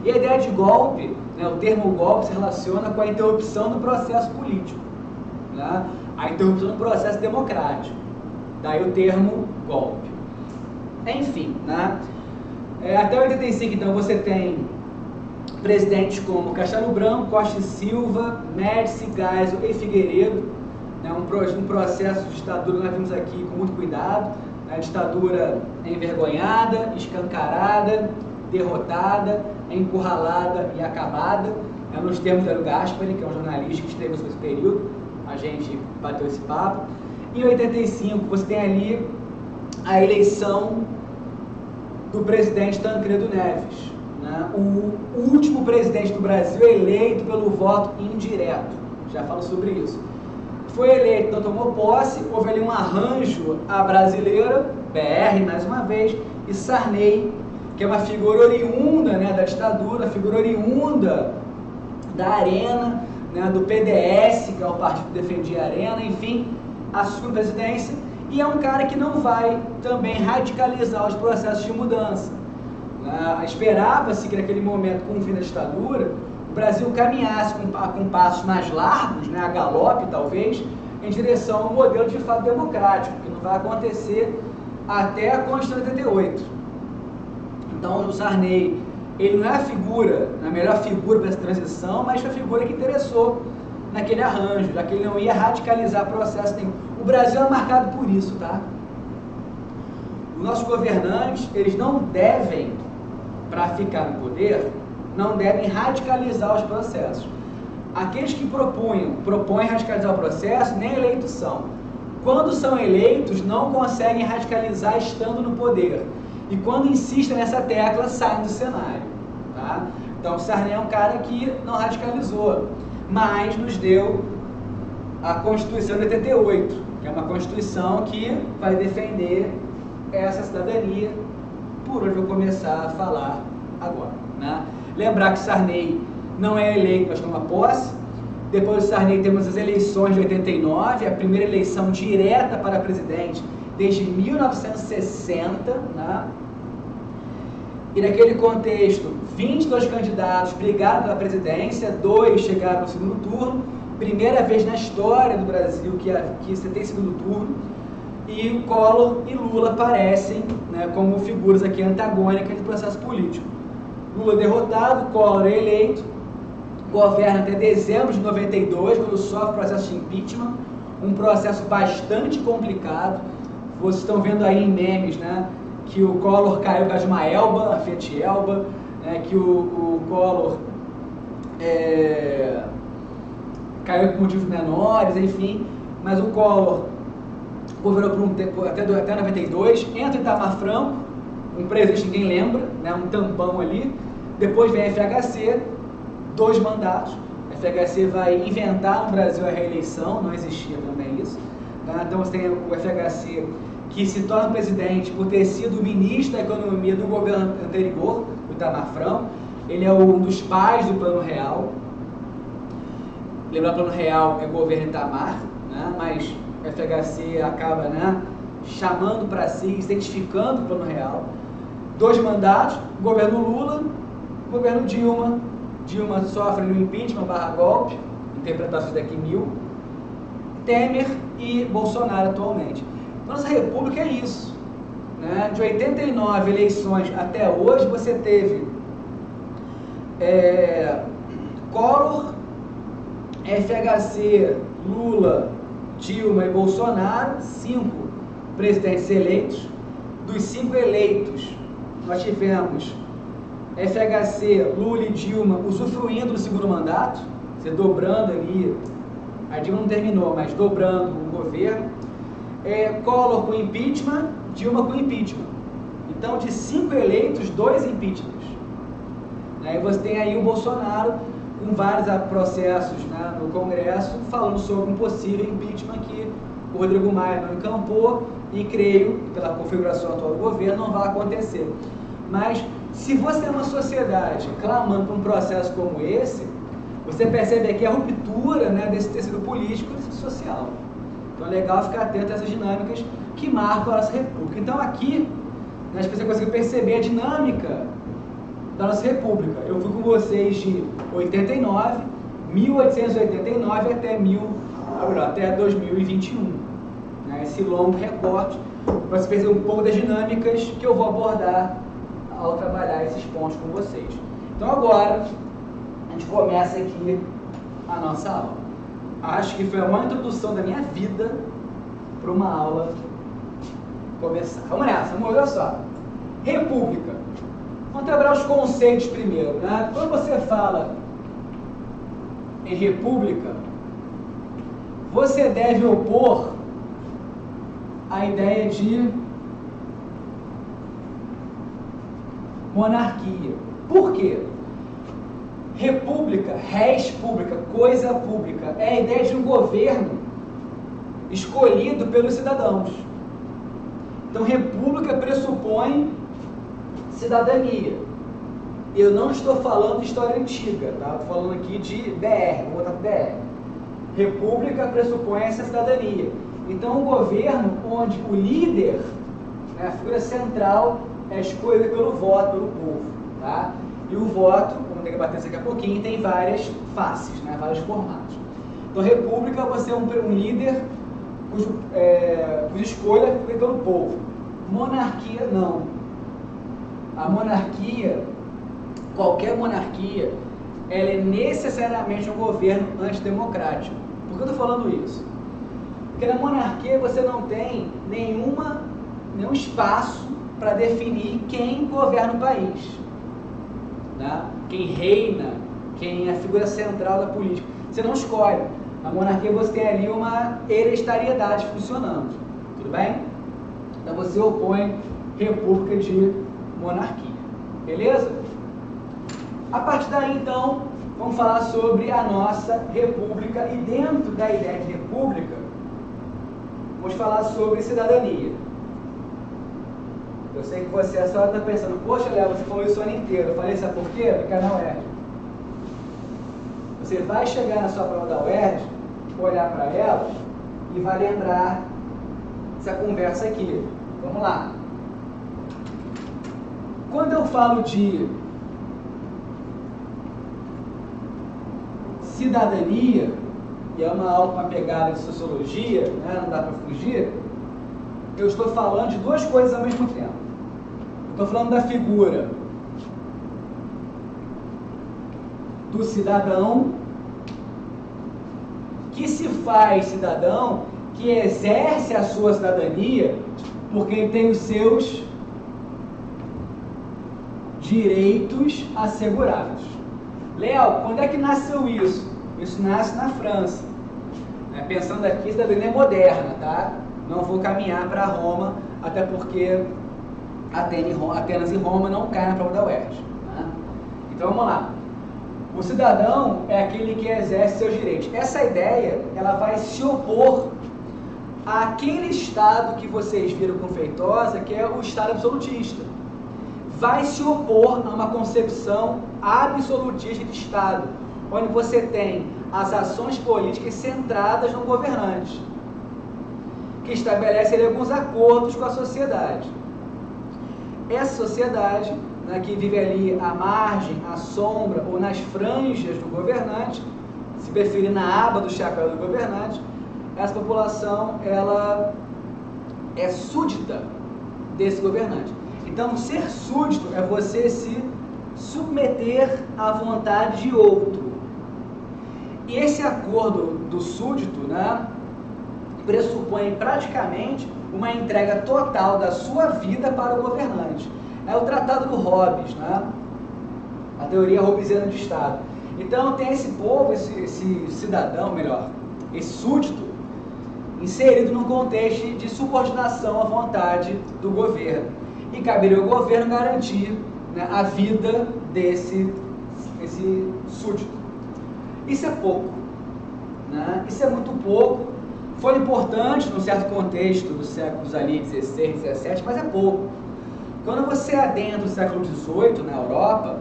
E a ideia de golpe, né, o termo golpe se relaciona com a interrupção do processo político, né? A interrupção do processo democrático, daí o termo golpe. Enfim, né? Até 85, então, você tem presidentes como Castelo Branco, Costa e Silva, Médici, Geisel e Figueiredo, né? Um processo de ditadura que nós vimos aqui com muito cuidado, né? Ditadura envergonhada, escancarada, derrotada, encurralada e acabada, né? Nos termos do Hélio Gaspari, que é um jornalista que escreveu sobre esse período, a gente bateu esse papo. Em 85, você tem ali a eleição do presidente Tancredo Neves, né? O último presidente do Brasil eleito pelo voto indireto, já falo sobre isso. Foi eleito, não tomou posse, houve ali um arranjo à brasileira, BR mais uma vez, e Sarney, que é uma figura oriunda, né, da ditadura, figura oriunda da Arena, né, do PDS, que é o partido que defendia a Arena, enfim, assume a presidência, e é um cara que não vai também radicalizar os processos de mudança. Esperava-se que naquele momento, com o fim da ditadura, o Brasil caminhasse com passos mais largos, né, a galope talvez, em direção ao modelo de fato democrático, que não vai acontecer até a Constituição de 88. Então o Sarney, ele não é a melhor figura para essa transição, mas foi a figura que interessou naquele arranjo, já que ele não ia radicalizar processo nenhum. O Brasil é marcado por isso, tá? Os nossos governantes, eles não devem, para ficar no poder, não devem radicalizar os processos. Aqueles que propõem radicalizar o processo, nem eleitos são. Quando são eleitos, não conseguem radicalizar estando no poder. E quando insistem nessa tecla, saem do cenário. Tá? Então, o Sarney é um cara que não radicalizou, mas nos deu a Constituição de 88, que é uma Constituição que vai defender essa cidadania, por onde eu vou começar a falar agora. Né? Lembrar que Sarney não é eleito, mas toma posse. Depois do Sarney temos as eleições de 89, a primeira eleição direta para presidente desde 1960, né? E naquele contexto, 22 candidatos brigaram pela presidência, 2 chegaram no segundo turno, primeira vez na história do Brasil que você tem segundo turno, e Collor e Lula aparecem, né, como figuras aqui antagônicas do processo político. Lula derrotado, Collor é eleito, governa até dezembro de 92, quando sofre o processo de impeachment, um processo bastante complicado. Vocês estão vendo aí em memes, né, que o Collor caiu por causa de uma elba, a Fiat Elba, né, que o Collor caiu por motivos menores, enfim, mas o Collor governou por um tempo, até 92, entra Itamar Franco, um presidente que ninguém lembra, né, um tampão ali, depois vem a FHC, 2 mandatos, a FHC vai inventar no Brasil a reeleição, não existia também isso, tá? Então você tem o FHC que se torna presidente por ter sido ministro da economia do governo anterior, o Itamar Franco. Ele é um dos pais do Plano Real. Lembrar, o Plano Real é governo Itamar, né? Mas o FHC acaba, né, chamando para si, identificando o Plano Real. 2 mandatos, governo Lula, governo Dilma. Dilma sofre no impeachment / golpe, interpretações daqui 1000. Temer e Bolsonaro atualmente. Nossa república é isso, né? De 89 eleições até hoje, você teve Collor, FHC, Lula, Dilma e Bolsonaro, 5 presidentes eleitos. Dos 5 eleitos, nós tivemos FHC, Lula e Dilma usufruindo do segundo mandato, você dobrando ali, a Dilma não terminou, mas dobrando o governo. Collor com impeachment, Dilma com impeachment. Então, de 5 eleitos, 2 impeachments. E você tem aí o Bolsonaro com vários processos, né, no Congresso, falando sobre um possível impeachment que o Rodrigo Maia não encampou e creio, pela configuração atual do governo, não vai acontecer. Mas, se você é uma sociedade clamando por um processo como esse, você percebe aqui a ruptura, né, desse tecido político e social. Então é legal ficar atento a essas dinâmicas que marcam a nossa república. Então aqui, né, você consegue perceber a dinâmica da nossa república. Eu fui com vocês de 1889 até 2021. Né, esse longo recorte, para você perceber um pouco das dinâmicas que eu vou abordar ao trabalhar esses pontos com vocês. Então agora, a gente começa aqui a nossa aula. Acho que foi a maior introdução da minha vida para uma aula começar. Vamos nessa, vamos olhar só. República. Vamos trabalhar os conceitos primeiro, né? Quando você fala em república, você deve opor a ideia de monarquia. Por quê? República, res pública, coisa pública, é a ideia de um governo escolhido pelos cidadãos. Então, república pressupõe cidadania. Eu não estou falando de história antiga, tá? Estou falando aqui de BR, vou botar para BR. República pressupõe essa cidadania. Então, um governo onde o líder, né, a figura central, é escolhida pelo voto, pelo povo, tá? E o voto, vamos ter que bater isso daqui a pouquinho, tem várias faces, né, vários formatos. Então, república, você é um líder cuja escolha é pelo povo. Monarquia, não. A monarquia, qualquer monarquia, ela é necessariamente um governo antidemocrático. Por que eu estou falando isso? Porque na monarquia você não tem nenhum espaço para definir quem governa o país. Né? Quem reina, quem é a figura central da política. Você não escolhe. Na monarquia você tem ali uma hereditariedade funcionando. Tudo bem? Então você opõe república de monarquia. Beleza? A partir daí, então, vamos falar sobre a nossa república. E dentro da ideia de república, vamos falar sobre cidadania. Eu sei que você a senhora está pensando, poxa, Léo, você falou isso o ano inteiro. Eu falei, sabe por quê? No canal UERJ. Você vai chegar na sua prova da UERJ, olhar para ela e vai lembrar essa conversa aqui. Vamos lá. Quando eu falo de cidadania, e é uma aula com uma pegada de sociologia, né, não dá para fugir, eu estou falando de duas coisas ao mesmo tempo. Estou falando da figura do cidadão, que se faz cidadão, que exerce a sua cidadania, porque ele tem os seus direitos assegurados. Léo, quando é que nasceu isso? Isso nasce na França. Pensando aqui, cidadania moderna, tá? Não vou caminhar para Roma, até porque Atenas e Roma não caem na prova da UERJ. Né? Então vamos lá. O cidadão é aquele que exerce seus direitos. Essa ideia, ela vai se opor àquele Estado que vocês viram com Feitosa, que é o Estado absolutista. Vai se opor a uma concepção absolutista de Estado, onde você tem as ações políticas centradas no governante, que estabelece alguns acordos com a sociedade. Essa sociedade, né, que vive ali à margem, à sombra ou nas franjas do governante, se preferir na aba do chapéu do governante, essa população, ela é súdita desse governante. Então, ser súdito é você se submeter à vontade de outro. E esse acordo do súdito, né, pressupõe praticamente uma entrega total da sua vida para o governante. É o Tratado do Hobbes, né? a teoria hobbesiana de Estado. Então tem esse povo, esse cidadão, melhor, esse súdito, inserido num contexto de subordinação à vontade do governo. E caberia ao governo garantir, né, a vida desse súdito. Isso é pouco, né? Isso é muito pouco. Foi importante num certo contexto dos séculos ali 16, 17, mas é pouco. Quando você adentra o século XVIII na Europa,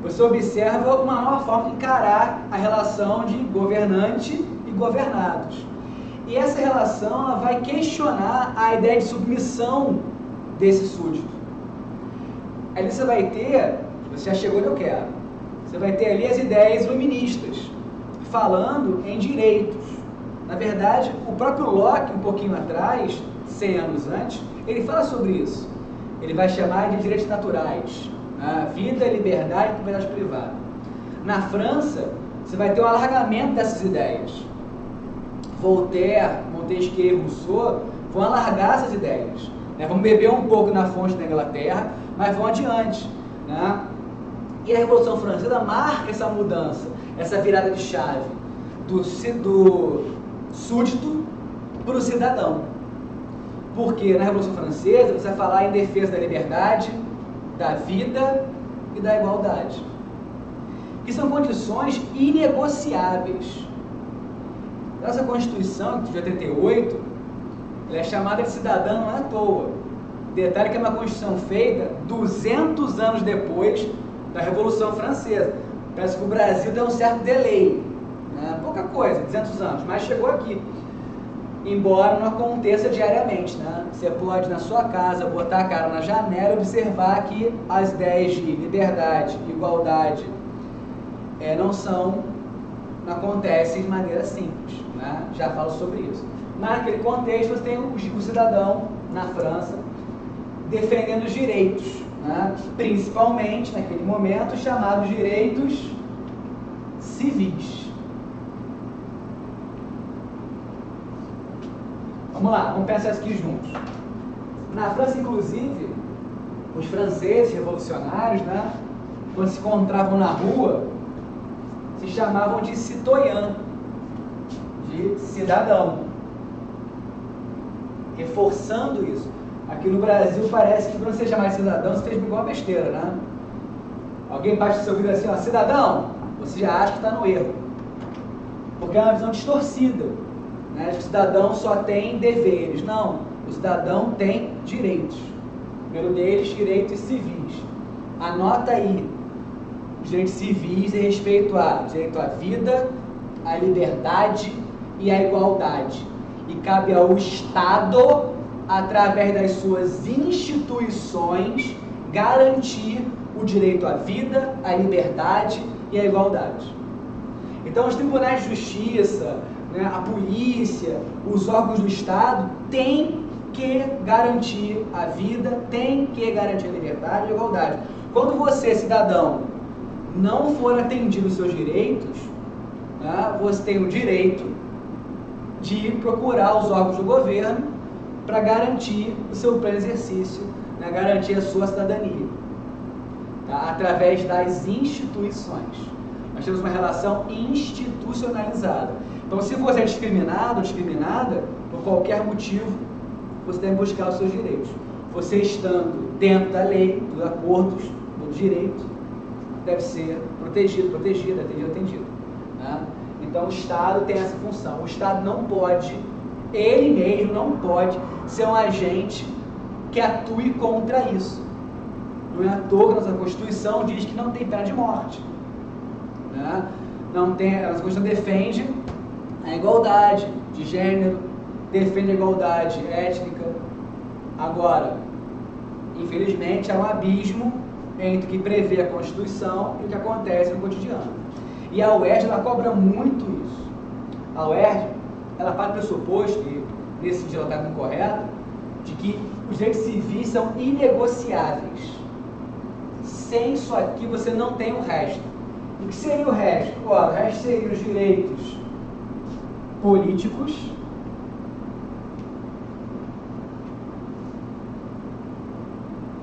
você observa uma nova forma de encarar a relação de governante e governados. E essa relação ela vai questionar a ideia de submissão desse súdito. Ali você vai ter, você já chegou onde eu quero, você vai ter ali as ideias iluministas, falando em direitos. Na verdade, o próprio Locke, um pouquinho atrás, 100 anos antes, ele fala sobre isso. Ele vai chamar de direitos naturais, a vida, liberdade e propriedade privada. Na França, você vai ter um alargamento dessas ideias. Voltaire, Montesquieu e Rousseau vão alargar essas ideias, né? Vão beber um pouco na fonte da Inglaterra, mas vão adiante, né? E a Revolução Francesa marca essa mudança, essa virada de chave do súdito para o cidadão. Porque na Revolução Francesa você vai falar em defesa da liberdade, da vida e da igualdade, que são condições inegociáveis. Essa Constituição de 88, ela é chamada de cidadã não é à toa. Detalhe que é uma Constituição feita 200 anos depois da Revolução Francesa. Parece que o Brasil tem um certo delay, né? Pouca coisa, 200 anos, mas chegou aqui. Embora não aconteça diariamente, né? Você pode, na sua casa, botar a cara na janela e observar que as ideias de liberdade, igualdade, não acontecem de maneira simples, né? Já falo sobre isso. Mas naquele contexto você tem o cidadão na França defendendo os direitos, né? Principalmente naquele momento chamados direitos civis. Vamos lá, vamos pensar isso aqui juntos. Na França, inclusive, os franceses revolucionários, né, quando se encontravam na rua, se chamavam de citoyen, de cidadão, reforçando isso. Aqui no Brasil parece que quando você chamar de cidadão, você fez igual uma besteira, né? Alguém bate o seu ouvido assim, ó, cidadão, você já acha que está no erro, porque é uma visão distorcida, né, de que o cidadão só tem deveres. Não, o cidadão tem direitos. O primeiro deles, direitos civis. Anota aí, os direitos civis em respeito a direito à vida, à liberdade e à igualdade. E cabe ao Estado, através das suas instituições, garantir o direito à vida, à liberdade e à igualdade. Então, os tribunais de justiça, né, a polícia, os órgãos do Estado têm que garantir a vida, têm que garantir a liberdade e a igualdade. Quando você, cidadão, não for atendido os seus direitos, né, você tem o direito de procurar os órgãos do governo para garantir o seu pleno exercício, né, garantir a sua cidadania, tá, através das instituições. Nós temos uma relação institucionalizada. Então, se você é discriminado ou discriminada, por qualquer motivo, você deve buscar os seus direitos. Você estando dentro da lei, dos acordos, do direito, deve ser protegido, protegida, atendido, atendido, né? Então, o Estado tem essa função. O Estado não pode, ele mesmo não pode ser um agente que atue contra isso. Não é à toa que a nossa Constituição diz que não tem pena de morte, né? Não tem, a nossa Constituição defende a igualdade de gênero, defende a igualdade étnica. Agora, infelizmente, há um abismo entre o que prevê a Constituição e o que acontece no cotidiano. E a UERJ, ela cobra muito isso. A UERJ, ela parte do pressuposto, e nesse dia ela está correta, de que os direitos civis são inegociáveis. Sem isso aqui, você não tem o resto. O que seria o resto? O resto seria os direitos políticos,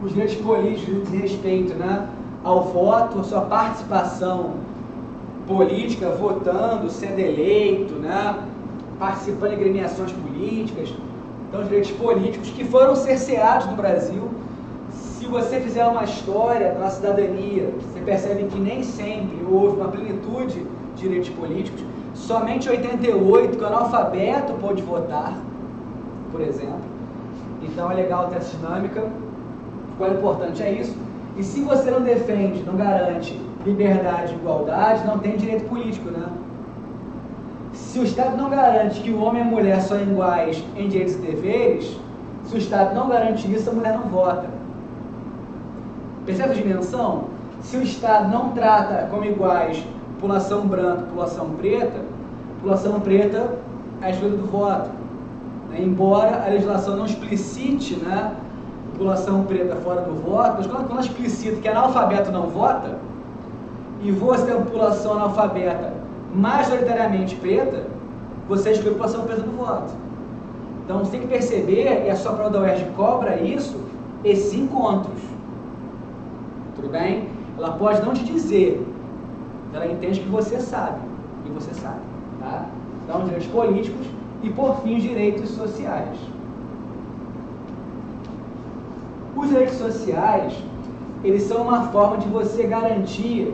os direitos políticos de respeito, né, ao voto, a sua participação política, votando, sendo eleito, né? Participando de agremiações políticas. Então, os direitos políticos que foram cerceados no Brasil. Se você fizer uma história da cidadania, você percebe que nem sempre houve uma plenitude de direitos políticos. Somente em 88 que o analfabeto pôde votar, por exemplo. Então é legal ter essa dinâmica. Qual é importante é isso. E se você não defende, não garante liberdade e igualdade, não tem direito político, né? Se o Estado não garante que o homem e a mulher são iguais em direitos e deveres, se o Estado não garante isso, a mulher não vota. Percebe a dimensão? Se o Estado não trata como iguais população branca e população preta é a escolha do voto. Né? Embora a legislação não explicite, né, população preta fora do voto, mas quando ela explicita que analfabeto não vota, e você tem uma população analfabeta majoritariamente preta, você escolhe a população preta no voto. Então você tem que perceber, e a sua prova da UERJ cobra isso, esses encontros. Tudo bem? Ela pode não te dizer, ela entende que você sabe, tá? Então, direitos políticos e, por fim, os direitos sociais. Os direitos sociais, eles são uma forma de você garantir,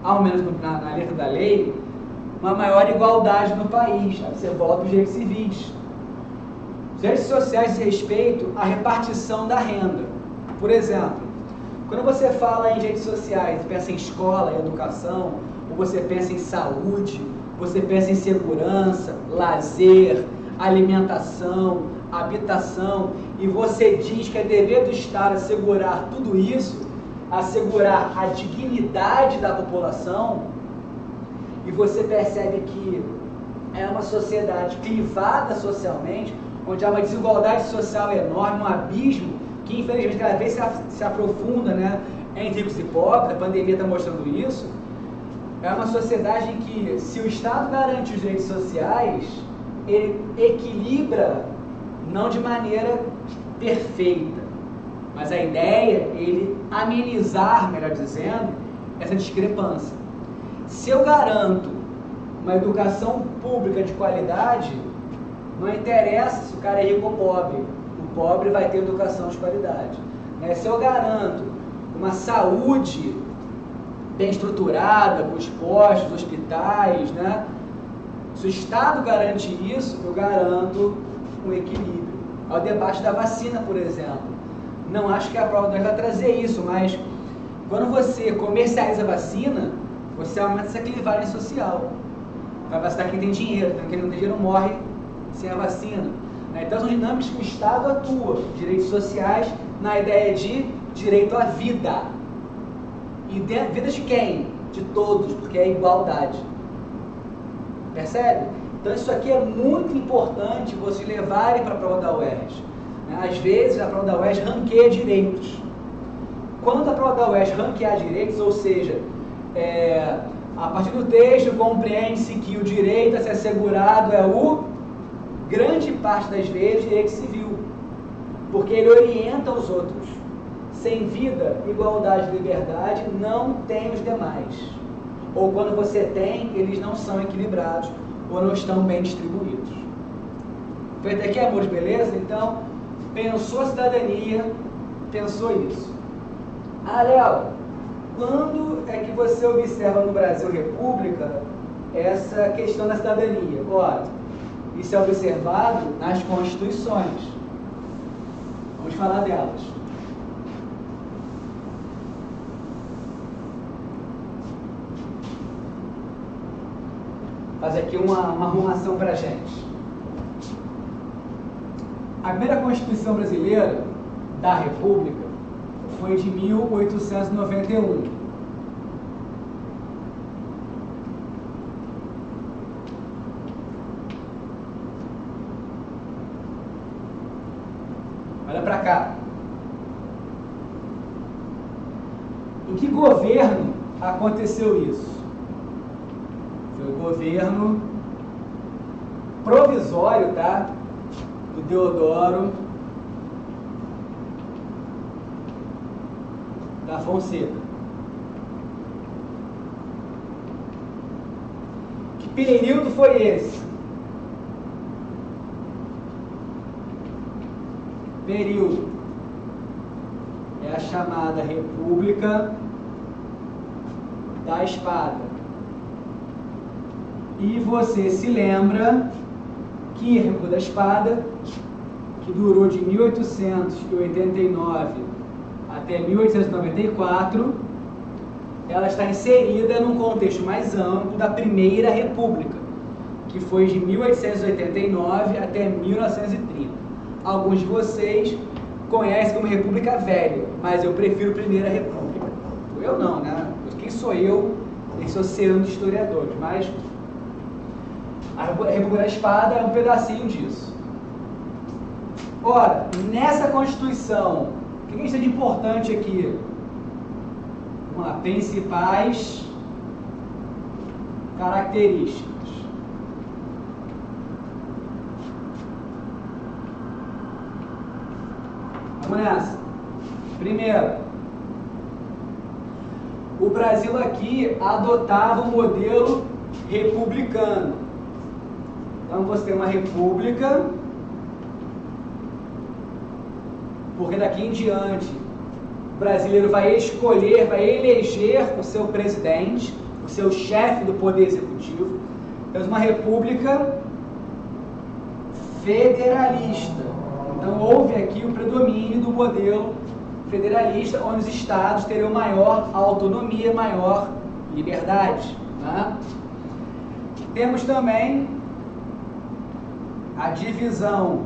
ao menos na letra da lei, uma maior igualdade no país. Você volta os direitos civis. Os direitos sociais dizem respeito à repartição da renda. Por exemplo, quando você fala em direitos sociais, você pensa em escola, em educação, ou você pensa em saúde, você pensa em segurança, lazer, alimentação, habitação, e você diz que é dever do Estado assegurar tudo isso, assegurar a dignidade da população, e você percebe que é uma sociedade clivada socialmente, onde há uma desigualdade social enorme, um abismo, que infelizmente cada vez se aprofunda, né, entre ricos e pobres. A pandemia está mostrando isso. É uma sociedade em que, se o Estado garante os direitos sociais, ele equilibra, não de maneira perfeita, mas a ideia é ele amenizar, melhor dizendo, essa discrepância. Se eu garanto uma educação pública de qualidade, não interessa se o cara é rico ou pobre, o pobre vai ter educação de qualidade. Se eu garanto uma saúde bem estruturada, com os postos, hospitais, né? Se o Estado garante isso, eu garanto um equilíbrio. Ao debate da vacina, por exemplo. Não acho que a prova não vai trazer isso, mas quando você comercializa a vacina, você aumenta essa clivagem social. Vai vacinar quem tem dinheiro, então quem não tem dinheiro morre sem a vacina. Então são dinâmicas que o Estado atua, direitos sociais, na ideia de direito à vida. E vida de quem? De todos, porque é igualdade. Percebe? Então isso aqui é muito importante vocês levarem para a prova da UERJ. Às vezes a prova da UERJ ranqueia direitos. Quando a prova da UERJ ranquear direitos, ou seja, a partir do texto compreende-se que o direito a ser assegurado é o, grande parte das vezes, direito civil. Porque ele orienta os outros. Sem vida, igualdade e liberdade, não tem os demais. Ou quando você tem, eles não são equilibrados ou não estão bem distribuídos. Feito aqui, amores, beleza? Então, pensou a cidadania, pensou isso. Léo, quando é que você observa no Brasil República essa questão da cidadania? Ora, isso é observado nas constituições. Vamos falar delas. Fazer aqui uma arrumação para a gente. A primeira Constituição brasileira da República foi de 1891. Olha para cá. Em que governo aconteceu isso? Foi o governo provisório, tá? Do Deodoro da Fonseca. período foi esse? Período é a chamada República da Espada. E você se lembra que a República da Espada, que durou de 1889 até 1894, ela está inserida num contexto mais amplo da Primeira República, que foi de 1889 até 1930. Alguns de vocês conhecem como República Velha, mas eu prefiro Primeira República. Eu não, né? Quem sou eu? Esse oceano de historiadores, mas a República da Espada é um pedacinho disso. Ora, nessa Constituição, o que a gente tem de importante aqui? Vamos lá, principais características. Vamos nessa. Primeiro, o Brasil aqui adotava um modelo republicano. Então você tem uma república, porque daqui em diante o brasileiro vai escolher, vai eleger o seu presidente, o seu chefe do poder executivo. Temos uma república federalista. Então houve aqui o predomínio do modelo federalista, onde os estados teriam maior autonomia, maior liberdade. Né? Temos também a divisão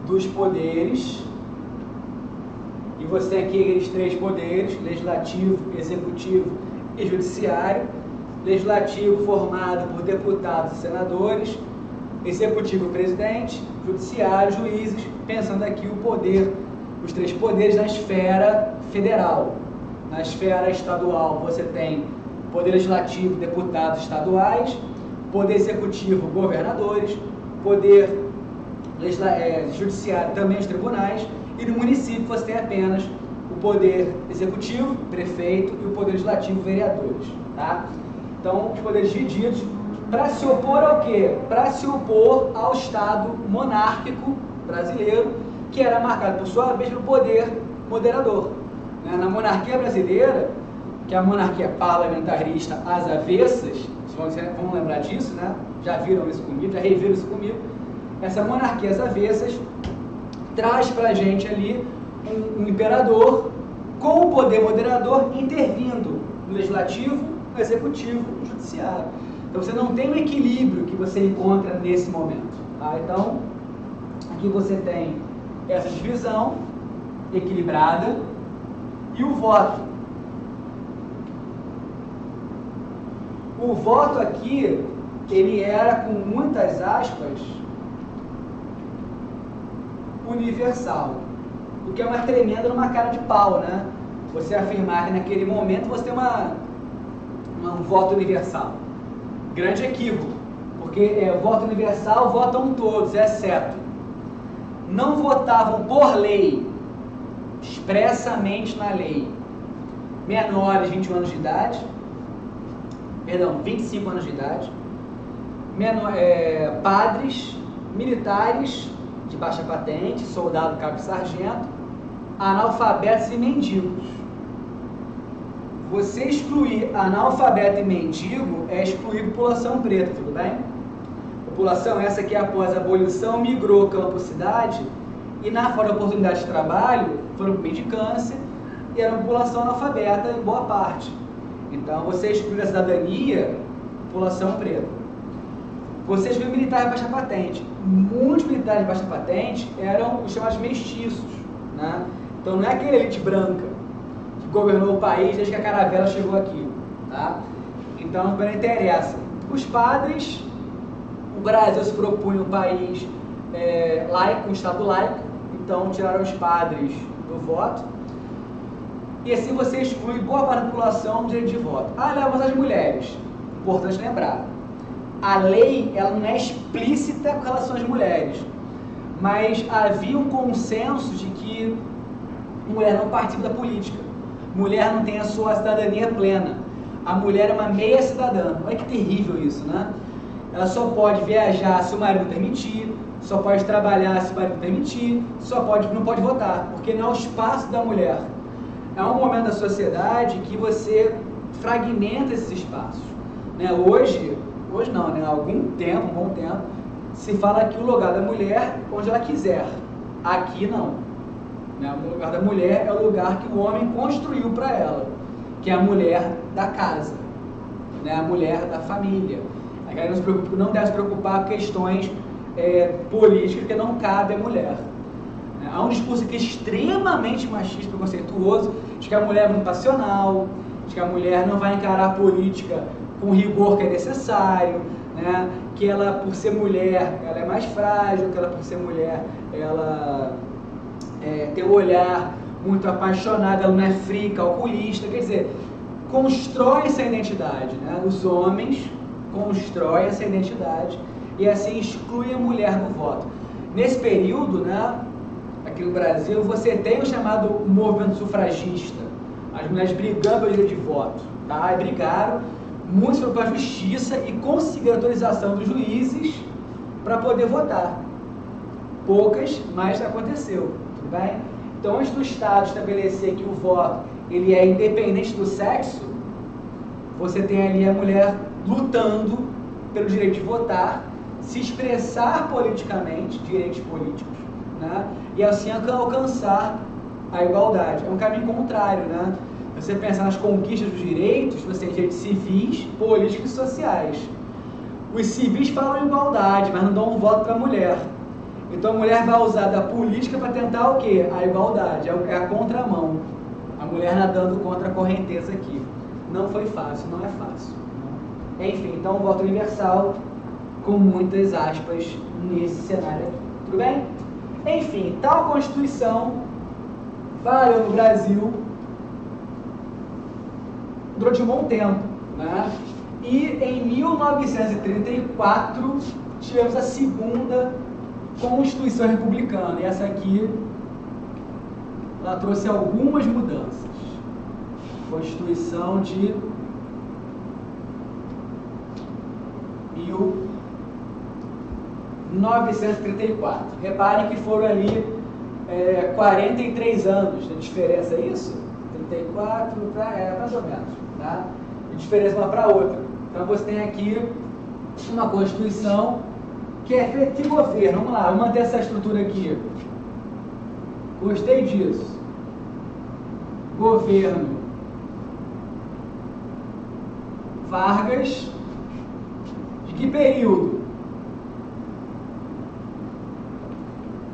dos poderes, e você tem aqui aqueles três poderes: legislativo, executivo e judiciário. Legislativo formado por deputados e senadores, executivo presidente, judiciário, juízes, pensando aqui o poder, os três poderes na esfera federal. Na esfera estadual você tem poder legislativo, deputados estaduais, poder executivo, governadores, poder judiciário, também os tribunais, e no município você tem apenas o poder executivo, prefeito, e o poder legislativo, vereadores. Tá? Então, os poderes divididos para se opor ao quê? Para se opor ao Estado monárquico brasileiro, que era marcado, por sua vez, pelo poder moderador. Na monarquia brasileira, que é a monarquia parlamentarista às avessas, vamos lembrar disso, né? Já viram isso comigo, já reviram isso comigo. Essa monarquia às avessas traz para a gente ali um imperador com o poder moderador intervindo no legislativo, no executivo, no judiciário. Então você não tem um equilíbrio que você encontra nesse momento. Tá? Então, aqui você tem essa divisão equilibrada e o voto. O voto aqui, ele era, com muitas aspas, universal, o que é uma tremenda numa cara de pau, né? Você afirmar que naquele momento você tem um voto universal. Grande equívoco, porque voto universal votam todos, exceto não votavam por lei, expressamente na lei, menores de 21 anos de idade, perdão, 25 anos de idade, padres, militares de baixa patente, soldado, cabo e sargento, analfabetos e mendigos. Você excluir analfabeto e mendigo é excluir população preta, tudo bem? População essa que após a abolição migrou campo-cidade e na falta de oportunidade de trabalho foram para mendicância e era uma população analfabeta em boa parte. Então você exclui a cidadania, população preta. Você exclui militares de baixa patente. Muitos militares de baixa patente eram os chamados mestiços, né? Então não é aquela elite branca que governou o país desde que a caravela chegou aqui, tá? Então não interessa. Os padres, o Brasil se propunha um país laico, um estado laico, então tiraram os padres do voto. E assim você exclui boa parte da população do direito de voto. Leva as mulheres. Importante lembrar. A lei ela não é explícita com relação às mulheres, mas havia um consenso de que mulher não participa da política. Mulher não tem a sua cidadania plena. a mulher é uma meia cidadã. Olha que terrível isso, né? Ela só pode viajar se o marido permitir, só pode trabalhar se o marido permitir, não pode votar, porque não é o espaço da mulher. É um momento da sociedade que você fragmenta esses espaços. Né? Hoje não, né? Há algum tempo, um bom tempo, se fala que o lugar da mulher onde ela quiser. Aqui não. Né? O lugar da mulher é o lugar que o homem construiu para ela, que é a mulher da casa, né? A mulher da família. A galera não deve se preocupar com questões políticas, porque não cabe à mulher. Há um discurso aqui extremamente machista, preconceituoso, de que a mulher é muito passional, de que a mulher não vai encarar a política com o rigor que é necessário, né? Que ela, por ser mulher, ela é mais frágil, que ela, por ser mulher, ela tem um olhar muito apaixonado, ela não é fria, calculista, quer dizer, constrói essa identidade, né? Os homens constroem essa identidade e assim excluem a mulher do voto. Nesse período, né, aqui no Brasil, você tem o chamado movimento sufragista, as mulheres brigando pelo direito de voto, tá? E brigaram, muitos foram para a justiça e conseguiram autorização dos juízes para poder votar. Poucas, mas aconteceu, tudo bem? Então, antes do Estado estabelecer que o voto ele é independente do sexo, você tem ali a mulher lutando pelo direito de votar, se expressar politicamente, direitos políticos, né? E assim alcançar a igualdade. É um caminho contrário, né? Você pensar nas conquistas dos direitos, você tem direitos civis, políticos e sociais. Os civis falam em igualdade, mas não dão um voto para a mulher. Então a mulher vai usar da política para tentar o quê? A igualdade, é a contramão. A mulher nadando contra a correnteza aqui. Não foi fácil, não é fácil. Enfim, então um voto universal com muitas aspas nesse cenário aqui. Tudo bem? Enfim, tal Constituição valeu no Brasil durante um bom tempo, né? E em 1934 tivemos a segunda Constituição Republicana, e essa aqui ela trouxe algumas mudanças. Constituição de 1934. Reparem que foram ali 43 anos de diferença, é isso? 34 para mais ou menos, tá? De diferença uma para outra. Então você tem aqui uma Constituição que é feita de governo. Vamos lá, vamos manter essa estrutura aqui. Gostei disso. Governo Vargas. De que período?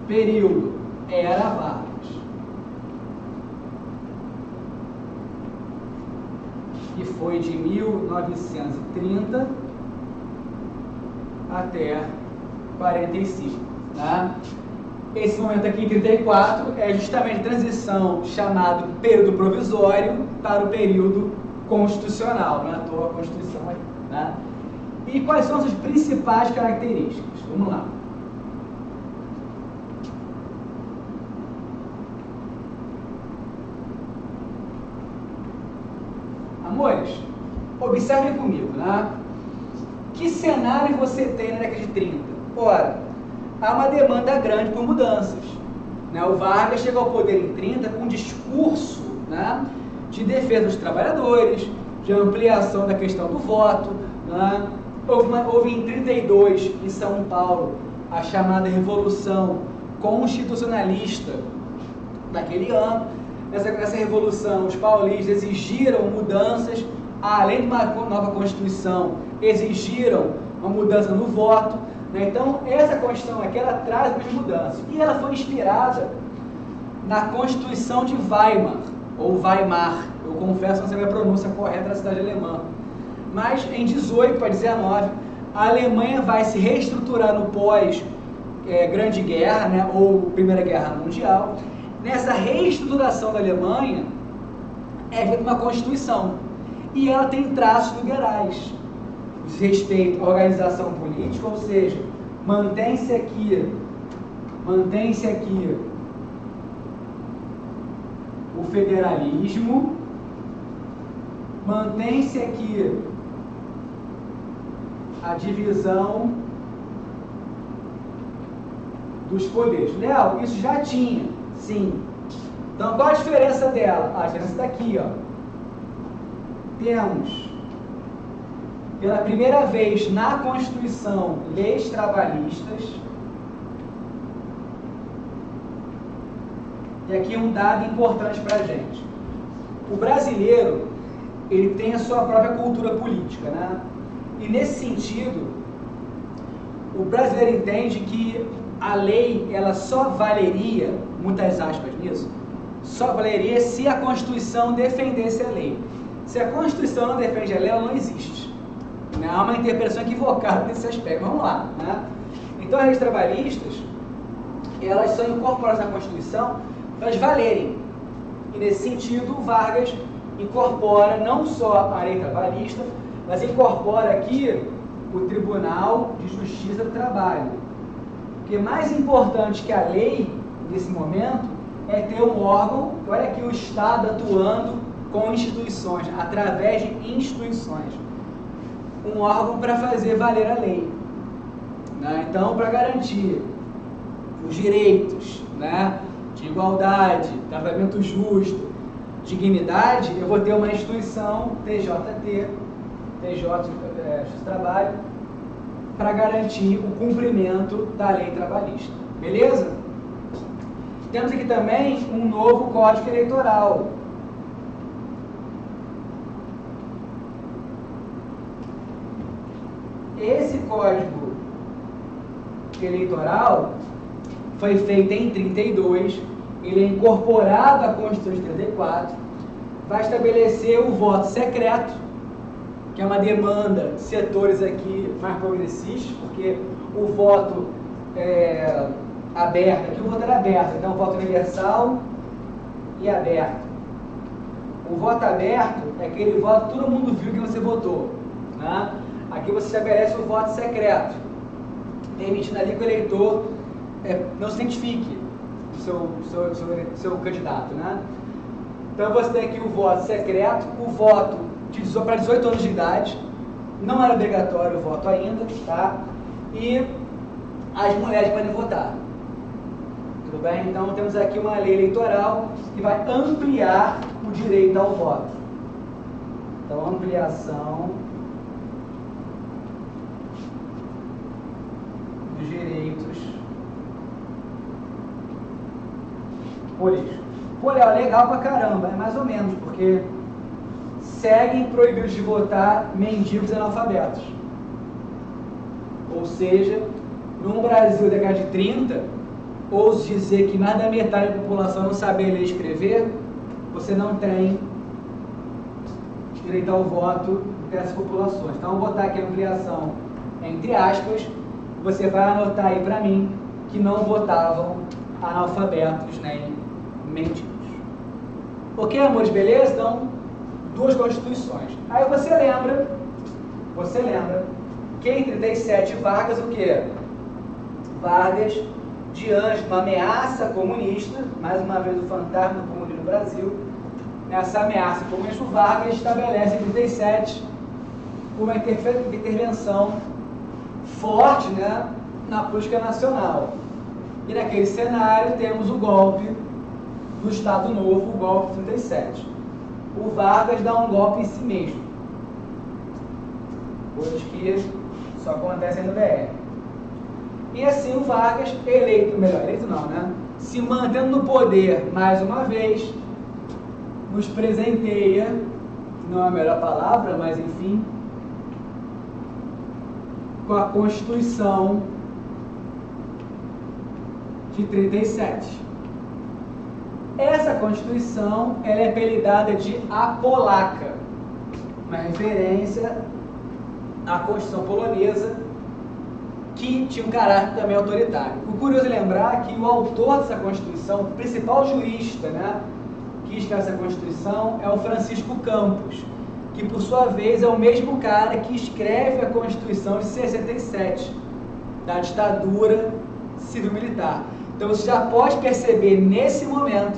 Período Era Vargas. Que foi de 1930 até 45, tá? Esse momento aqui, em 34, é justamente a transição chamado período provisório para o período constitucional, não é à toa a Constituição aí, tá? E quais são as principais características? Vamos lá. Amores, observem comigo, né? Que cenário você tem na década de 30? Ora, há uma demanda grande por mudanças, né? O Vargas chegou ao poder em 30 com um discurso, né, de defesa dos trabalhadores, de ampliação da questão do voto, né? Houve em 32, em São Paulo, a chamada Revolução Constitucionalista daquele ano. Nessa revolução, os paulistas exigiram mudanças, além de uma nova Constituição, exigiram uma mudança no voto, né? Então, essa Constituição aqui, ela traz algumas mudanças. E ela foi inspirada na Constituição de Weimar, ou Weimar. Eu confesso que não sei a pronúncia correta da cidade alemã. Mas, em 18 para 19, a Alemanha vai se reestruturar no pós-Grande Guerra, né? Ou Primeira Guerra Mundial. Nessa reestruturação da Alemanha, é feita uma Constituição. E ela tem traços liberais. Diz respeito à organização política, ou seja, mantém-se aqui o federalismo, Mantém-se aqui a divisão dos poderes. Léo, isso já tinha, sim. Então, qual a diferença dela? A diferença está aqui, ó. Temos, pela primeira vez na Constituição, leis trabalhistas. E aqui um dado importante para a gente. O brasileiro, ele tem a sua própria cultura política, né? E nesse sentido, o brasileiro entende que a lei, ela só valeria, muitas aspas nisso, só valeria se a Constituição defendesse a lei. Se a Constituição não defende a lei, ela não existe. Né? Há uma interpretação equivocada nesse aspecto. Vamos lá. Né? Então, as leis trabalhistas, elas são incorporadas na Constituição para elas valerem. E nesse sentido, o Vargas incorpora não só a lei trabalhista, mas incorpora aqui o Tribunal de Justiça do Trabalho. Porque mais importante que a lei, nesse momento, é ter um órgão, olha aqui o Estado atuando com instituições, através de instituições. Um órgão para fazer valer a lei. Né? Então, para garantir os direitos, né, de igualdade, tratamento justo, dignidade, eu vou ter uma instituição, TJT, TJ de Trabalho, para garantir o cumprimento da lei trabalhista. Beleza? Temos aqui também um novo Código Eleitoral. Esse Código Eleitoral foi feito em 32, ele é incorporado à Constituição de 34, vai estabelecer o voto secreto, que é uma demanda de setores aqui mais progressistas, porque o voto aberto, aqui o voto era aberto, então o voto universal e aberto. O voto aberto é aquele voto que todo mundo viu que você votou. Né? Aqui você estabelece o voto secreto, permitindo ali que o eleitor não se identifique o seu candidato. Né? Então você tem aqui o voto secreto, o voto para 18 anos de idade, não era obrigatório o voto ainda, tá? E as mulheres podem votar. Tudo bem? Então temos aqui uma lei eleitoral que vai ampliar o direito ao voto. Então, ampliação dos direitos políticos. Pô, Léo, legal pra caramba, é mais ou menos, porque seguem proibidos de votar mendigos e analfabetos. Ou seja, no Brasil da década de 30, ouso dizer que mais da metade da população não sabe ler e escrever, você não tem direito ao voto dessas populações. Então, vou botar aqui a ampliação entre aspas, você vai anotar aí para mim que não votavam analfabetos nem mendigos. Ok, amores, beleza? Então, duas constituições. Aí você lembra que em 37 Vargas, o que? Vargas, diante de uma ameaça comunista, mais uma vez o fantasma do comunismo no Brasil, nessa ameaça comunista, o Vargas estabelece em 37 uma intervenção forte, né, na política nacional. E naquele cenário temos o golpe do Estado Novo, o golpe de 37. O Vargas dá um golpe em si mesmo. Coisas que só acontecem no BR. E assim o Vargas, eleito não, né? Se mantendo no poder mais uma vez, nos presenteia, não é a melhor palavra, mas enfim, com a Constituição de 37. Essa Constituição, ela é apelidada de a Polaca, uma referência à Constituição polonesa, que tinha um caráter também autoritário. O curioso é lembrar que o autor dessa Constituição, o principal jurista, né, que escreve essa Constituição, é o Francisco Campos, que por sua vez é o mesmo cara que escreve a Constituição de 67, da ditadura civil-militar. Então você já pode perceber nesse momento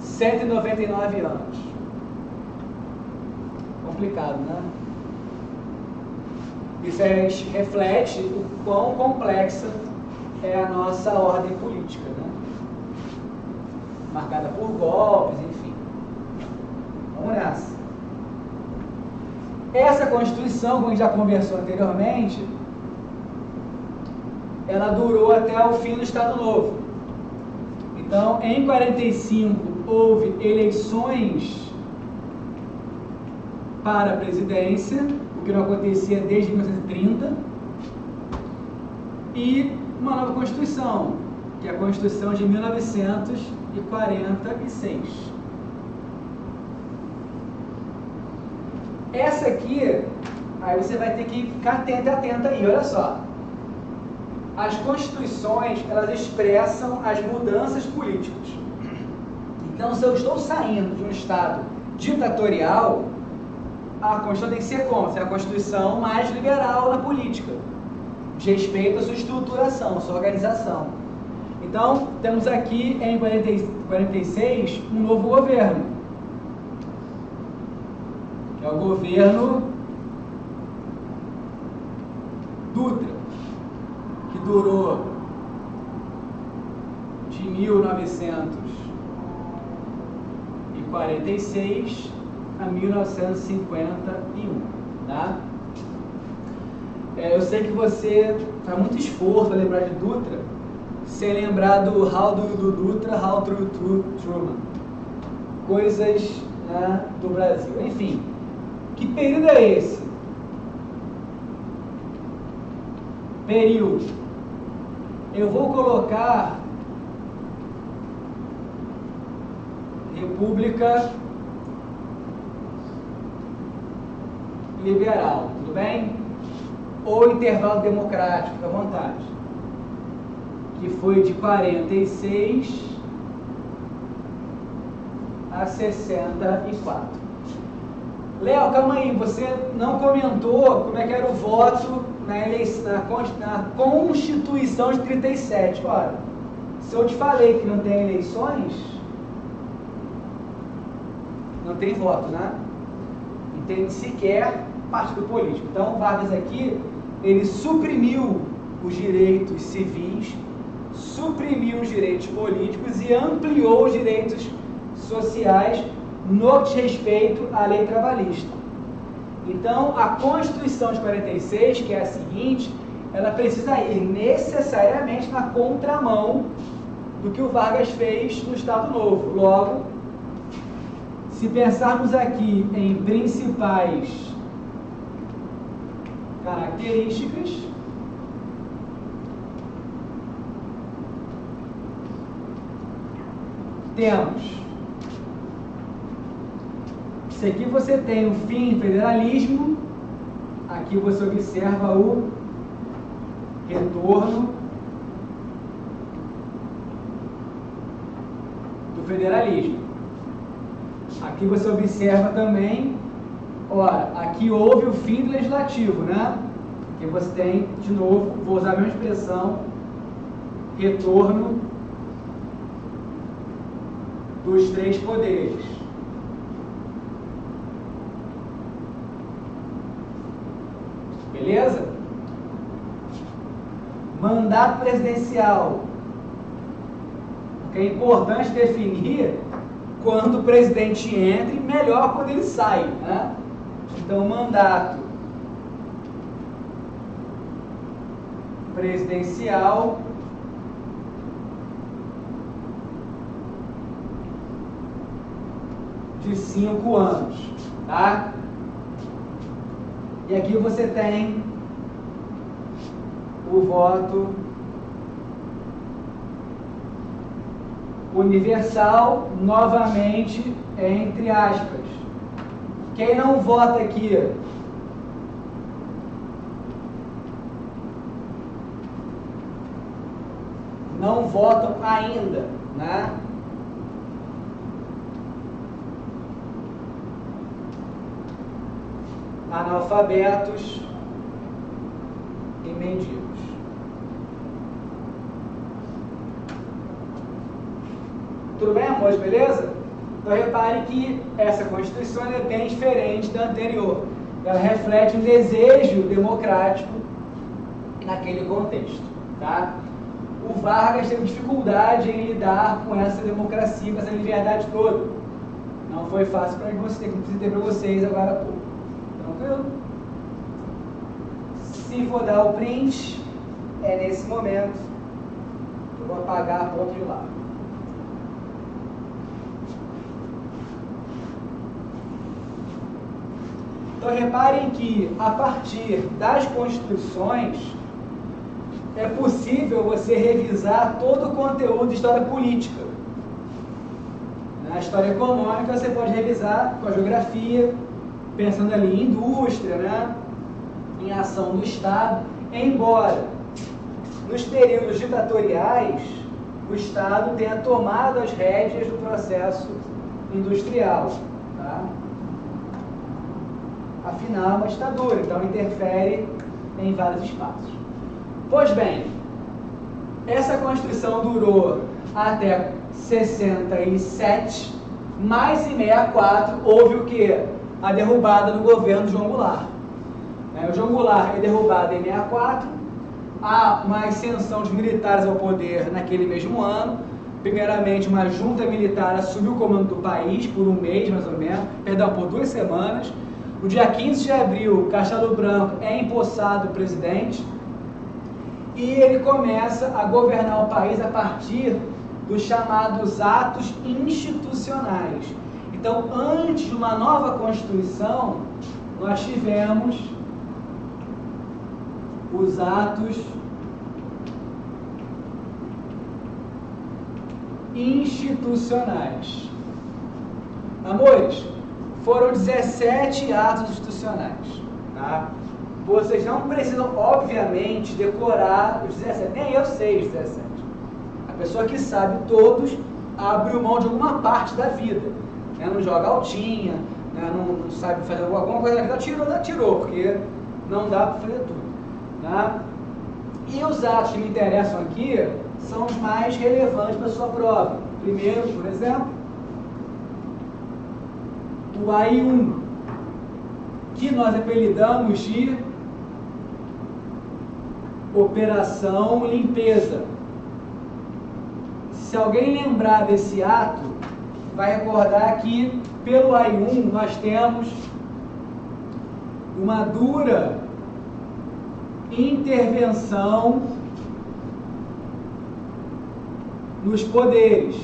199 anos. Complicado, né? Isso reflete o quão complexa é a nossa ordem política, né? Marcada por golpes, enfim. Vamos nessa. Essa Constituição, como a gente já conversou anteriormente, ela durou até o fim do Estado Novo. Então, em 45, houve eleições para a presidência, o que não acontecia desde 1930, e uma nova Constituição, que é a Constituição de 1946. Essa aqui, aí você vai ter que ficar atenta aí, olha só. As constituições, elas expressam as mudanças políticas. Então, se eu estou saindo de um Estado ditatorial, a Constituição tem que ser como? Ser a Constituição mais liberal na política, de respeito à sua estruturação, à sua organização. Então, temos aqui em 46 um novo governo, que é o governo Dutra, que durou de 1946 a 1951, tá? Eu sei que você faz muito esforço para lembrar de Dutra, sem lembrar do How do Dutra, How to Truman, coisas, né, do Brasil. Enfim, que período é esse? Período. Eu vou colocar República Liberal, tudo bem? Ou intervalo democrático, fica à vontade. Que foi de 46 a 64. Léo, calma aí, você não comentou como é que era o voto na Constituição de 37. Ora, se eu te falei que não tem eleições, não tem voto, né? Não tem sequer partido político. Então, Vargas aqui, ele suprimiu os direitos civis, suprimiu os direitos políticos e ampliou os direitos sociais no que diz respeito à lei trabalhista. Então, a Constituição de 46, que é a seguinte, ela precisa ir necessariamente na contramão do que o Vargas fez no Estado Novo. Logo, se pensarmos aqui em principais características, temos, se aqui você tem o fim federalismo, aqui você observa o retorno do federalismo. Aqui você observa também, ora, aqui houve o fim do legislativo, né? Aqui você tem, de novo, vou usar a mesma expressão, retorno dos três poderes. Beleza? Mandato presidencial. Porque é importante definir quando o presidente entra e melhor quando ele sai, né? Então, mandato presidencial de 5 anos, tá? E aqui você tem o voto universal, novamente, entre aspas. Quem não vota aqui não votam ainda, né? Analfabetos e mendigos. Tudo bem, amores? Beleza? Então repare que essa Constituição é bem diferente da anterior. Ela reflete um desejo democrático naquele contexto. Tá? O Vargas teve dificuldade em lidar com essa democracia, com essa liberdade toda. Não foi fácil para você, como citei para vocês agora há pouco. Tranquilo? Se for dar o print, é nesse momento. Eu vou apagar a ponta de lá. Então reparem que a partir das constituições é possível você revisar todo o conteúdo de história política. Na história econômica você pode revisar com a geografia, pensando ali em indústria, né? Em ação do Estado, embora nos períodos ditatoriais o Estado tenha tomado as rédeas do processo industrial. Tá? Afinal, é uma ditadura, então interfere em vários espaços. Pois bem, essa Constituição durou até 67, mas em 64 houve o quê? A derrubada do governo de João Goulart. O João Goulart é derrubado em 64, há uma ascensão de militares ao poder naquele mesmo ano. Primeiramente, uma junta militar assumiu o comando do país por um mês, mais ou menos, perdão, por 2 semanas. No dia 15 de abril, Castelo Branco é empossado presidente e ele começa a governar o país a partir dos chamados atos institucionais. Então, antes de uma nova Constituição, nós tivemos os atos institucionais. Amores, foram 17 atos institucionais, tá? Vocês não precisam, obviamente, decorar os 17, nem eu sei os 17. A pessoa que sabe todos abriu mão de alguma parte da vida, né? Não joga altinha, né? Não sabe fazer alguma coisa da vida, tirou, porque não dá para fazer tudo. Tá? E os atos que me interessam aqui são os mais relevantes para a sua prova. Primeiro, por exemplo, o AI-1, que nós apelidamos de Operação Limpeza. Se alguém lembrar desse ato, vai recordar que pelo AI-1 nós temos uma dura intervenção nos poderes.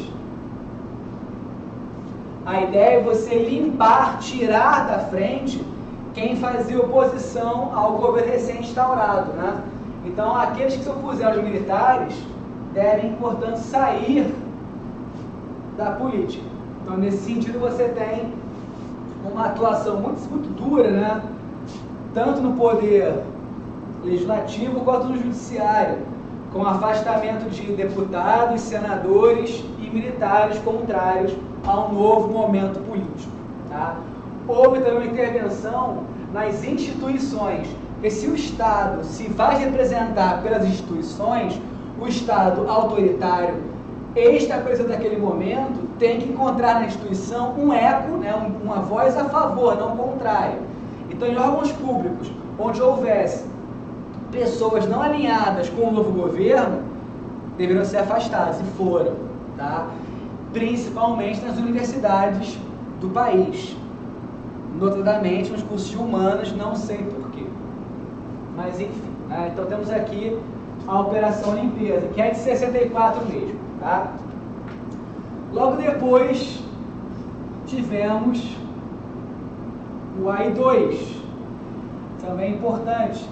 A ideia é você limpar, tirar da frente quem fazia oposição ao governo recém-instaurado, né? Então, aqueles que se opuseram aos militares devem, portanto, sair da política. Então, nesse sentido, você tem uma atuação muito dura, né? Tanto no poder legislativo quanto no judiciário, com afastamento de deputados, senadores e militares contrários a um novo momento político. Tá? Houve também uma intervenção nas instituições, porque se o Estado se faz representar pelas instituições, o Estado autoritário estabelecido naquele momento tem que encontrar na instituição um eco, né, uma voz a favor, não contrária. Então, em órgãos públicos, onde houvesse pessoas não alinhadas com o novo governo, deveriam ser afastadas, e foram, tá? Principalmente nas universidades do país, notadamente nos cursos de humanas, não sei porquê, mas enfim, né? Então temos aqui a Operação Limpeza, que é de 64 mesmo, tá? Logo depois tivemos o AI-2, também importante.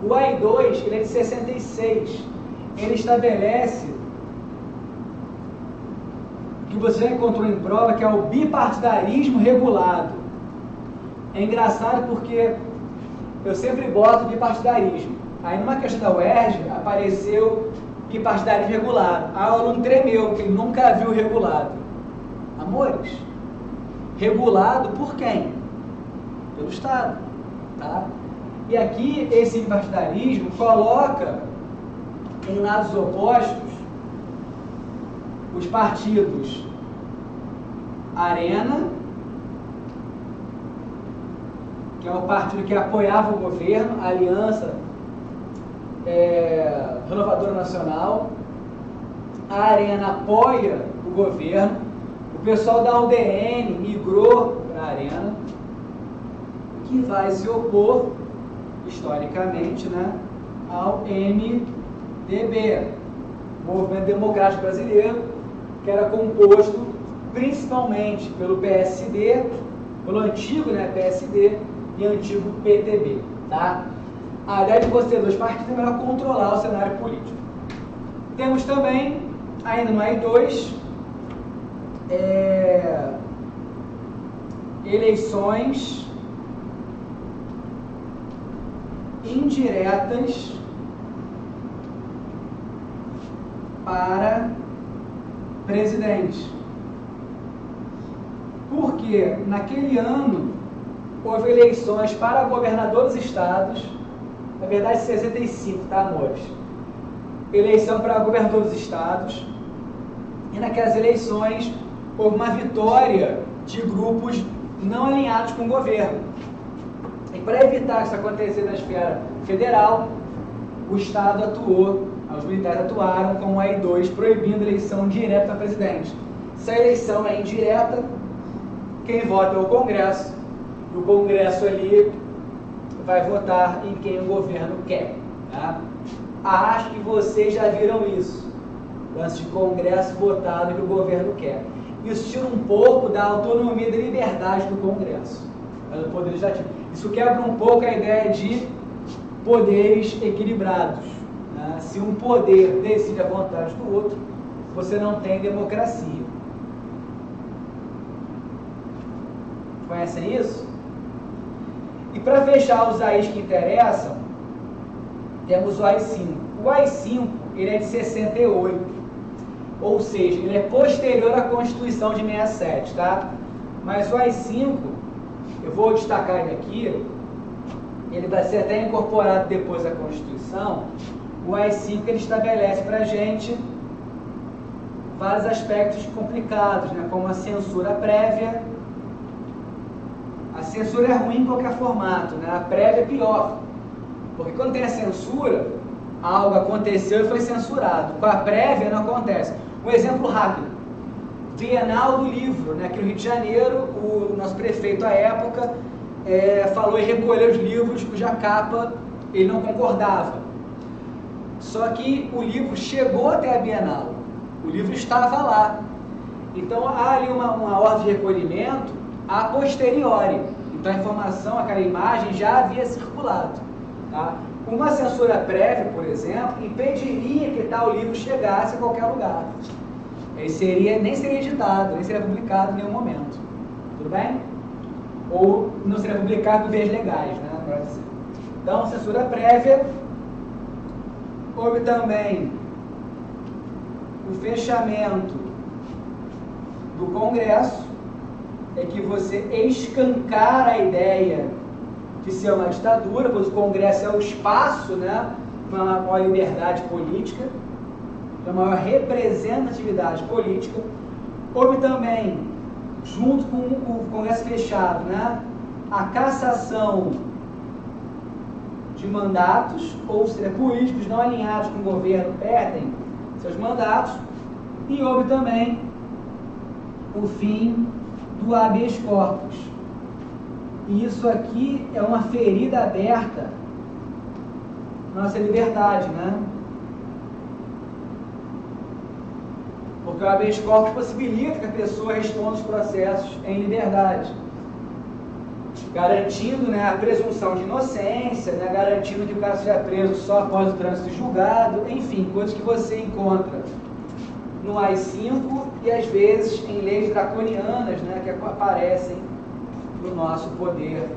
O AI-2, ele é de 66, ele estabelece que você já encontrou em prova, que é o bipartidarismo regulado. É engraçado porque eu sempre boto bipartidarismo. Aí numa questão da UERJ apareceu bipartidarismo regulado. Aí o aluno tremeu, porque ele nunca viu regulado. Amores, regulado por quem? Pelo Estado, tá? E aqui esse bipartidarismo coloca em lados opostos os partidos Arena, que é um partido que apoiava o governo, a Aliança Renovadora Nacional. A Arena apoia o governo. O pessoal da UDN migrou para a Arena, que vai se opor, historicamente, né, ao MDB, Movimento Democrático Brasileiro, que era composto principalmente pelo PSD, pelo antigo, né, PSD e antigo PTB. Tá? A ideia de você ter dois partidos é melhor controlar o cenário político. Temos também, ainda no AI2, eleições indiretas para presidente. Porque naquele ano houve eleições para governador dos estados, na verdade 65, tá, amores? Eleição para governador dos estados, e naquelas eleições houve uma vitória de grupos não alinhados com o governo. E para evitar que isso acontecesse na esfera federal, o Estado atuou, os militares atuaram com o AI2, proibindo a eleição direta para presidente. Se a eleição é indireta, quem vota é o Congresso, e o Congresso ali vai votar em quem o governo quer. Tá? Acho que vocês já viram isso, antes de Congresso votar no que o governo quer. Isso tira um pouco da autonomia e da liberdade do Congresso, do Poder Legislativo. Isso quebra um pouco a ideia de poderes equilibrados. Né? Se um poder decide a vontade do outro, você não tem democracia. Conhecem isso? E para fechar os AIs que interessam, temos o AI-5. O AI-5 ele é de 68. Ou seja, ele é posterior à Constituição de 67, tá? Mas o AI-5, eu vou destacar ele aqui, ele vai ser até incorporado depois da Constituição. O AI-5 ele estabelece para a gente vários aspectos complicados, né? Como a censura prévia. A censura é ruim em qualquer formato, né? A prévia é pior, porque quando tem a censura, algo aconteceu e foi censurado. Com a prévia não acontece. Um exemplo rápido, Bienal do Livro, né? Aqui no Rio de Janeiro, o nosso prefeito à época falou em recolher os livros cuja capa ele não concordava. Só que o livro chegou até a Bienal, o livro estava lá. Então há ali uma ordem de recolhimento a posteriori. Então a informação, aquela imagem já havia circulado. Tá? Uma censura prévia, por exemplo, impediria que tal livro chegasse a qualquer lugar. Ele nem seria editado, nem seria publicado em nenhum momento. Tudo bem? Ou não seria publicado por vias legais, né? Então, censura prévia. Houve também o fechamento do Congresso, é que você escancara a ideia de ser uma ditadura, pois o Congresso é o espaço, né, para uma maior liberdade política, para uma maior representatividade política. Houve também, junto com o Congresso fechado, né, a cassação de mandatos, ou seja, políticos não alinhados com o governo perdem seus mandatos, e houve também o fim do habeas corpus. E isso aqui é uma ferida aberta na nossa liberdade, né? Porque o habeas corpus possibilita que a pessoa responda os processos em liberdade, garantindo, né, a presunção de inocência, né, garantindo que o cara seja preso só após o trânsito julgado, enfim, coisas que você encontra no AI-5 e às vezes em leis draconianas, né, que aparecem no nosso poder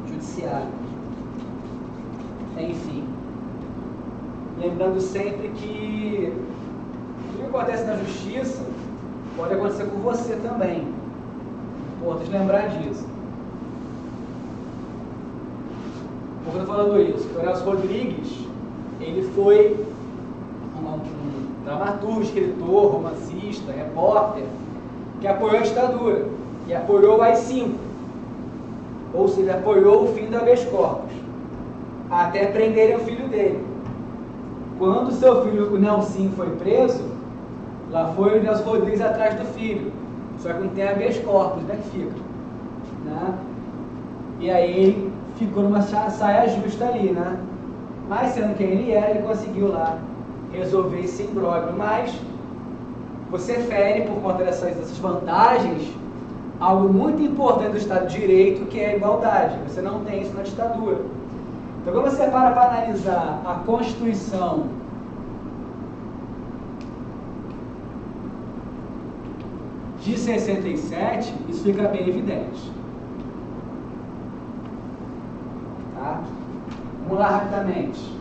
judiciário. Enfim, lembrando sempre que o que acontece na justiça pode acontecer com você também. Importante lembrar disso. Por que eu estou falando isso? O Nelson Rodrigues, ele foi um dramaturgo, escritor, romancista, repórter, que apoiou a ditadura, e apoiou o AI-5, ou seja, apoiou o fim do habeas corpus, até prenderem o filho dele. Quando seu filho, o Nelsinho, foi preso, lá foi o Nelson Rodrigues atrás do filho, só que não tem habeas corpus, como é que fica? Né? E aí ele ficou numa saia justa ali, né? Mas sendo quem ele era, ele conseguiu lá resolver esse imbróglio. Mas você fere, por conta dessas vantagens, algo muito importante do Estado de Direito, que é a igualdade. Você não tem isso na ditadura. Então, quando você para analisar a Constituição de 67, isso fica bem evidente. Tá? Vamos lá rapidamente.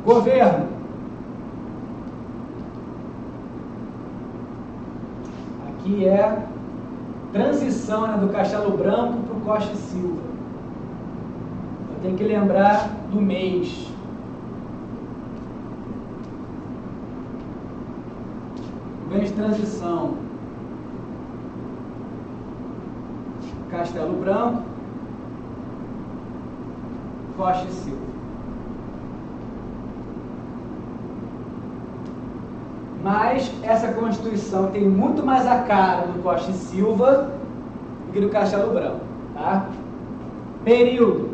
Governo. Aqui é transição, né, do Castelo Branco para o Costa e Silva. Eu tenho que lembrar do mês. Governo de transição. Castelo Branco, Costa e Silva. Mas essa Constituição tem muito mais a cara do Costa e Silva do que do Castelo Branco, tá? Período.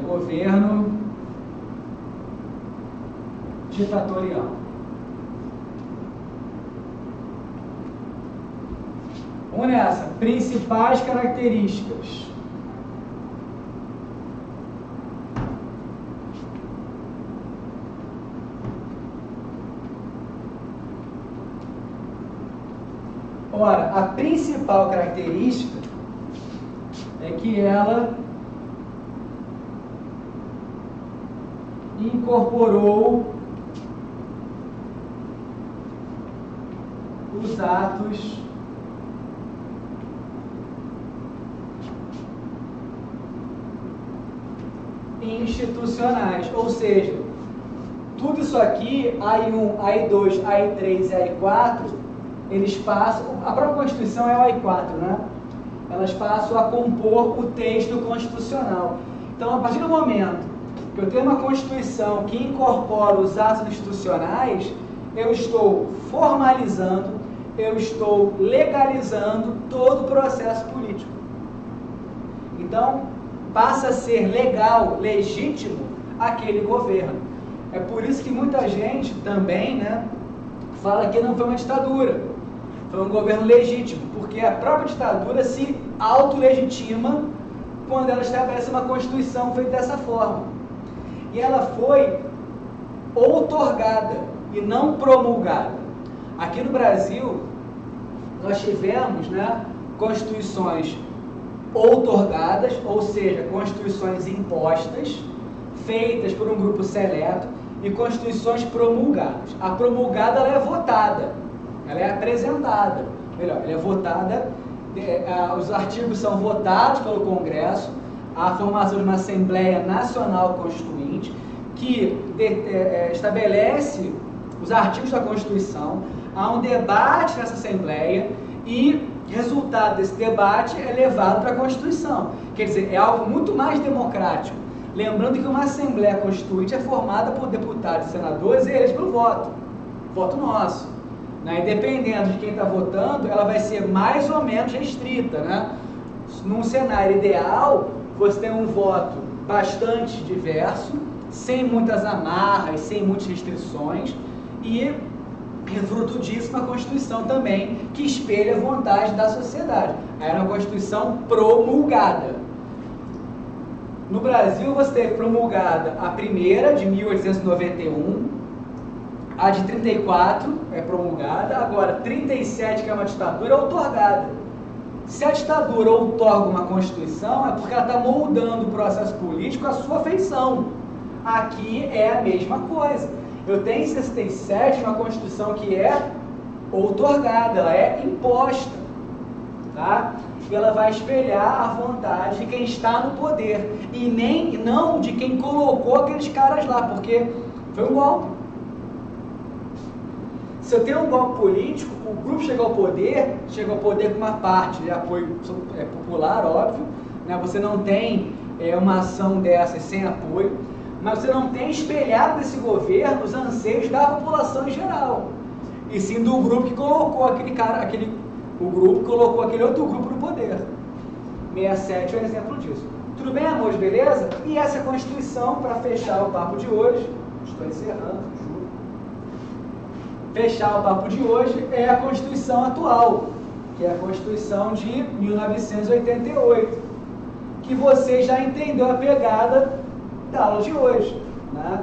Governo ditatorial. Vamos nessa. Principais características. Ora, a principal característica é que ela incorporou os atos institucionais, ou seja, tudo isso aqui, AI1, AI2, AI3 e AI4, eles passam, a própria Constituição é o AI4, né? Elas passam a compor o texto constitucional. Então, a partir do momento que eu tenho uma Constituição que incorpora os atos institucionais, eu estou formalizando, eu estou legalizando todo o processo político. Então, passa a ser legal, legítimo, aquele governo. É por isso que muita gente também, né, fala que não foi uma ditadura, foi um governo legítimo, porque a própria ditadura se autolegitima quando ela estabelece uma Constituição feita dessa forma. E ela foi outorgada e não promulgada. Aqui no Brasil, nós tivemos, né, constituições outorgadas, ou seja, constituições impostas, feitas por um grupo seleto, e constituições promulgadas. A promulgada, ela é votada, ela é apresentada, melhor, ela é votada, os artigos são votados pelo Congresso, a formação de uma Assembleia Nacional Constituinte, que estabelece os artigos da Constituição, há um debate nessa Assembleia e resultado desse debate é levado para a Constituição. Quer dizer, é algo muito mais democrático. Lembrando que uma Assembleia Constituinte é formada por deputados e senadores e eles pelo voto nosso. Né? E dependendo de quem está votando, ela vai ser mais ou menos restrita. Né? Num cenário ideal, você tem um voto bastante diverso, sem muitas amarras, sem muitas restrições, e é fruto disso uma Constituição também que espelha a vontade da sociedade. Aí era uma Constituição promulgada. No Brasil, você teve promulgada a primeira, de 1891, a de 34 é promulgada, agora 37, que é uma ditadura, é outorgada. Se a ditadura outorga uma Constituição, é porque ela está moldando o processo político à sua feição. Aqui é a mesma coisa. Eu tenho em 67 uma Constituição que é outorgada, ela é imposta, tá? E ela vai espelhar a vontade de quem está no poder e não de quem colocou aqueles caras lá, porque foi um golpe. Se eu tenho um golpe político, o grupo chega ao poder com uma parte de apoio popular, óbvio, né? Você não tem uma ação dessas sem apoio, mas você não tem espelhado nesse governo os anseios da população em geral, e sim do grupo que colocou o grupo colocou aquele outro grupo no poder. 67 é um exemplo disso. Tudo bem, amores, beleza? E essa Constituição, para fechar o papo de hoje, estou encerrando, juro. Fechar o papo de hoje é a Constituição atual, que é a Constituição de 1988, que você já entendeu a pegada da aula de hoje, né?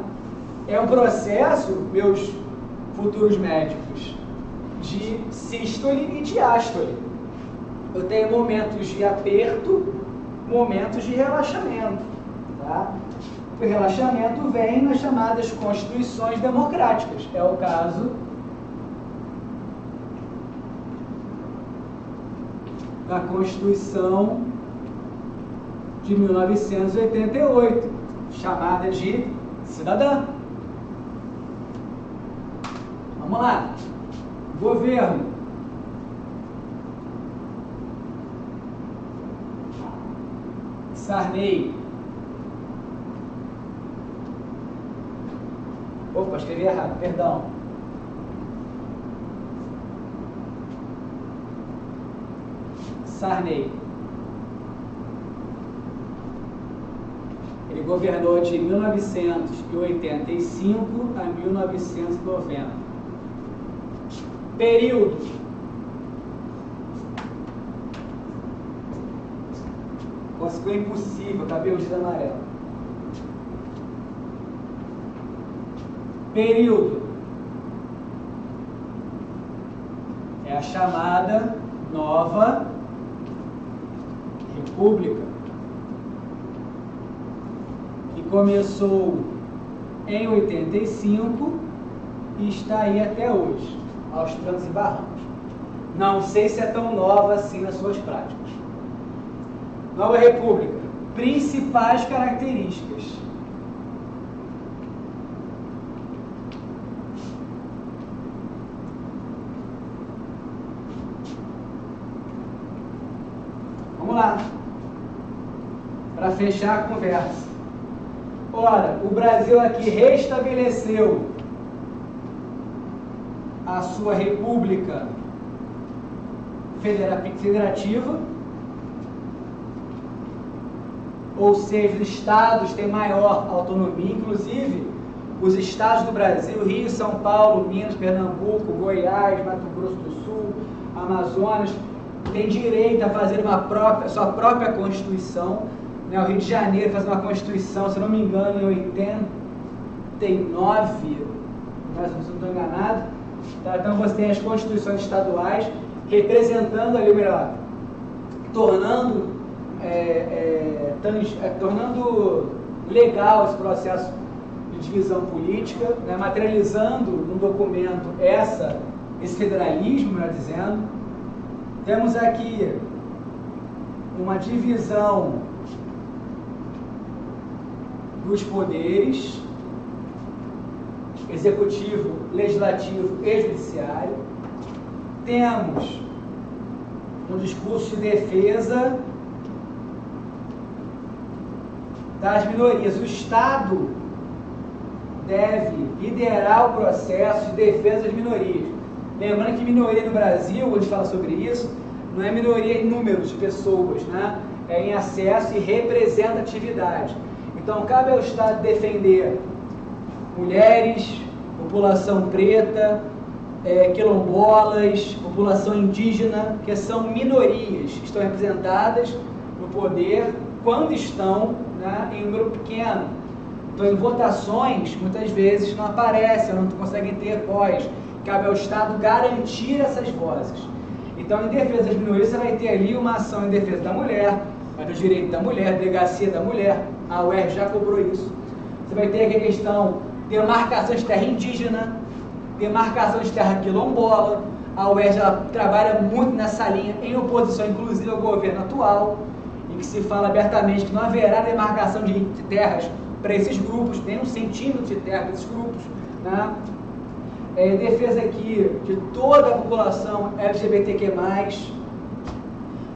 É um processo, meus futuros médicos, de sístole e diástole. Eu tenho momentos de aperto, momentos de relaxamento, tá? O relaxamento vem nas chamadas constituições democráticas. É o caso da Constituição de 1988, chamada de cidadã. Vamos lá. Governo. Sarney. Opa, escrevi errado, perdão. Sarney. Ele governou de 1985 a 1990. Período. Ficou impossível, acabei o dia amarelo. Período. É a chamada Nova República, que começou em 85 e está aí até hoje, aos trancos e barrancos. Não sei se é tão nova assim nas suas práticas. Nova República. Principais características. Vamos lá. Para fechar a conversa. Ora, o Brasil aqui restabeleceu a sua república federativa, ou seja, os estados têm maior autonomia, inclusive os estados do Brasil, Rio, São Paulo, Minas, Pernambuco, Goiás, Mato Grosso do Sul, Amazonas, têm direito a fazer sua própria Constituição, né? O Rio de Janeiro faz uma Constituição, se não me engano, em 89, mas se não estou enganado. Tá? Então você tem as Constituições estaduais representando ali, melhor, tornando legal esse processo de divisão política, né, materializando no documento esse federalismo, melhor dizendo. Temos aqui uma divisão dos poderes, executivo, legislativo e judiciário. Temos um discurso de defesa das minorias. O Estado deve liderar o processo de defesa das minorias. Lembrando que minoria no Brasil, quando a gente fala sobre isso, não é minoria em números de pessoas, né? É em acesso e representatividade. Então, cabe ao Estado defender mulheres, população preta, quilombolas, população indígena, que são minorias, que estão representadas no poder quando estão, né, em número pequeno. Então, em votações, muitas vezes não aparecem, não conseguem ter voz. Cabe ao Estado garantir essas vozes. Então, em defesa das minorias, você vai ter ali uma ação em defesa da mulher, vai ter o direito da mulher, delegacia da mulher, a UERJ já cobrou isso. Você vai ter aqui a questão de demarcação de terra indígena, demarcação de terra quilombola. A UERJ trabalha muito nessa linha, em oposição inclusive ao governo atual, em que se fala abertamente que não haverá demarcação de terras para esses grupos, nem 1 centímetro de terra para esses grupos, né? defesa aqui de toda a população LGBTQ+.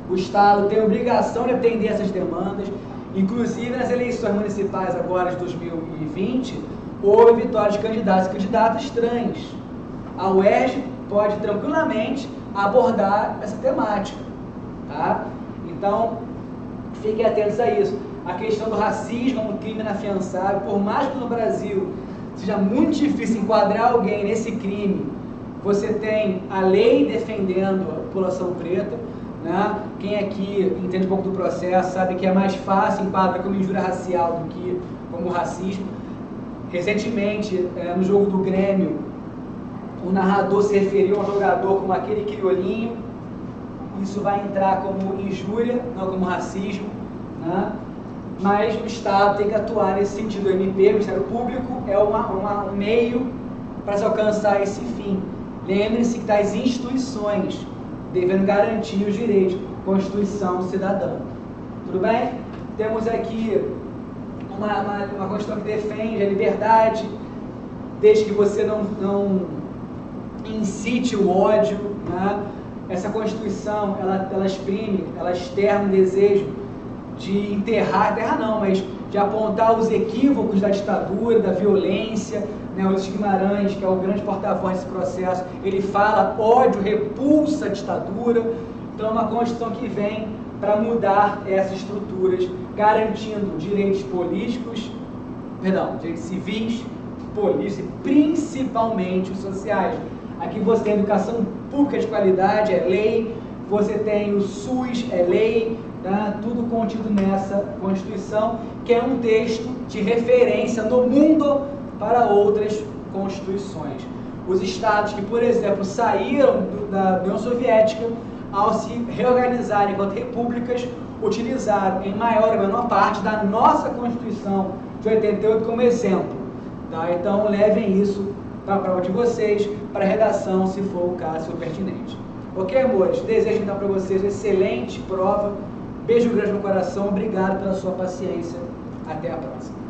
O Estado tem obrigação de atender essas demandas, inclusive nas eleições municipais agora de 2020, houve vitória de candidatos e candidatas trans. A UERJ pode tranquilamente abordar essa temática, tá? Então, fiquem atentos a isso. A questão do racismo é um crime inafiançável, por mais que no Brasil seja muito difícil enquadrar alguém nesse crime, você tem a lei defendendo a população preta, né? Quem aqui entende um pouco do processo sabe que é mais fácil enquadrar como injúria racial do que como racismo. Recentemente, no jogo do Grêmio, o narrador se referiu ao jogador como aquele criolinho. Isso vai entrar como injúria, não como racismo, né? Mas o Estado tem que atuar nesse sentido. O MP, o Ministério Público, é um meio para se alcançar esse fim. Lembre-se que das instituições devendo garantir os direitos, Constituição cidadã. Tudo bem? Temos aqui uma Constituição que defende a liberdade, desde que você não incite o ódio, né? Essa Constituição, ela exprime, ela externa um desejo de enterrar não, mas de apontar os equívocos da ditadura, da violência, né? O Ulisses Guimarães, que é o grande porta-voz desse processo, ele fala ódio, repulsa a ditadura. Então é uma Constituição que vem para mudar essas estruturas, garantindo direitos direitos civis, políticos e principalmente os sociais. Aqui você tem educação pública de qualidade, é lei, você tem o SUS, é lei, tá? Tudo contido nessa Constituição, que é um texto de referência no mundo para outras constituições. Os estados que, por exemplo, saíram da União Soviética, ao se reorganizarem enquanto repúblicas, utilizaram em maior ou menor parte da nossa Constituição de 88 como exemplo. Tá? Então levem isso para a prova de vocês, para a redação, se for o caso, se for pertinente. Ok, amores? Desejo então para vocês excelente prova. Beijo grande no coração, obrigado pela sua paciência. Até a próxima.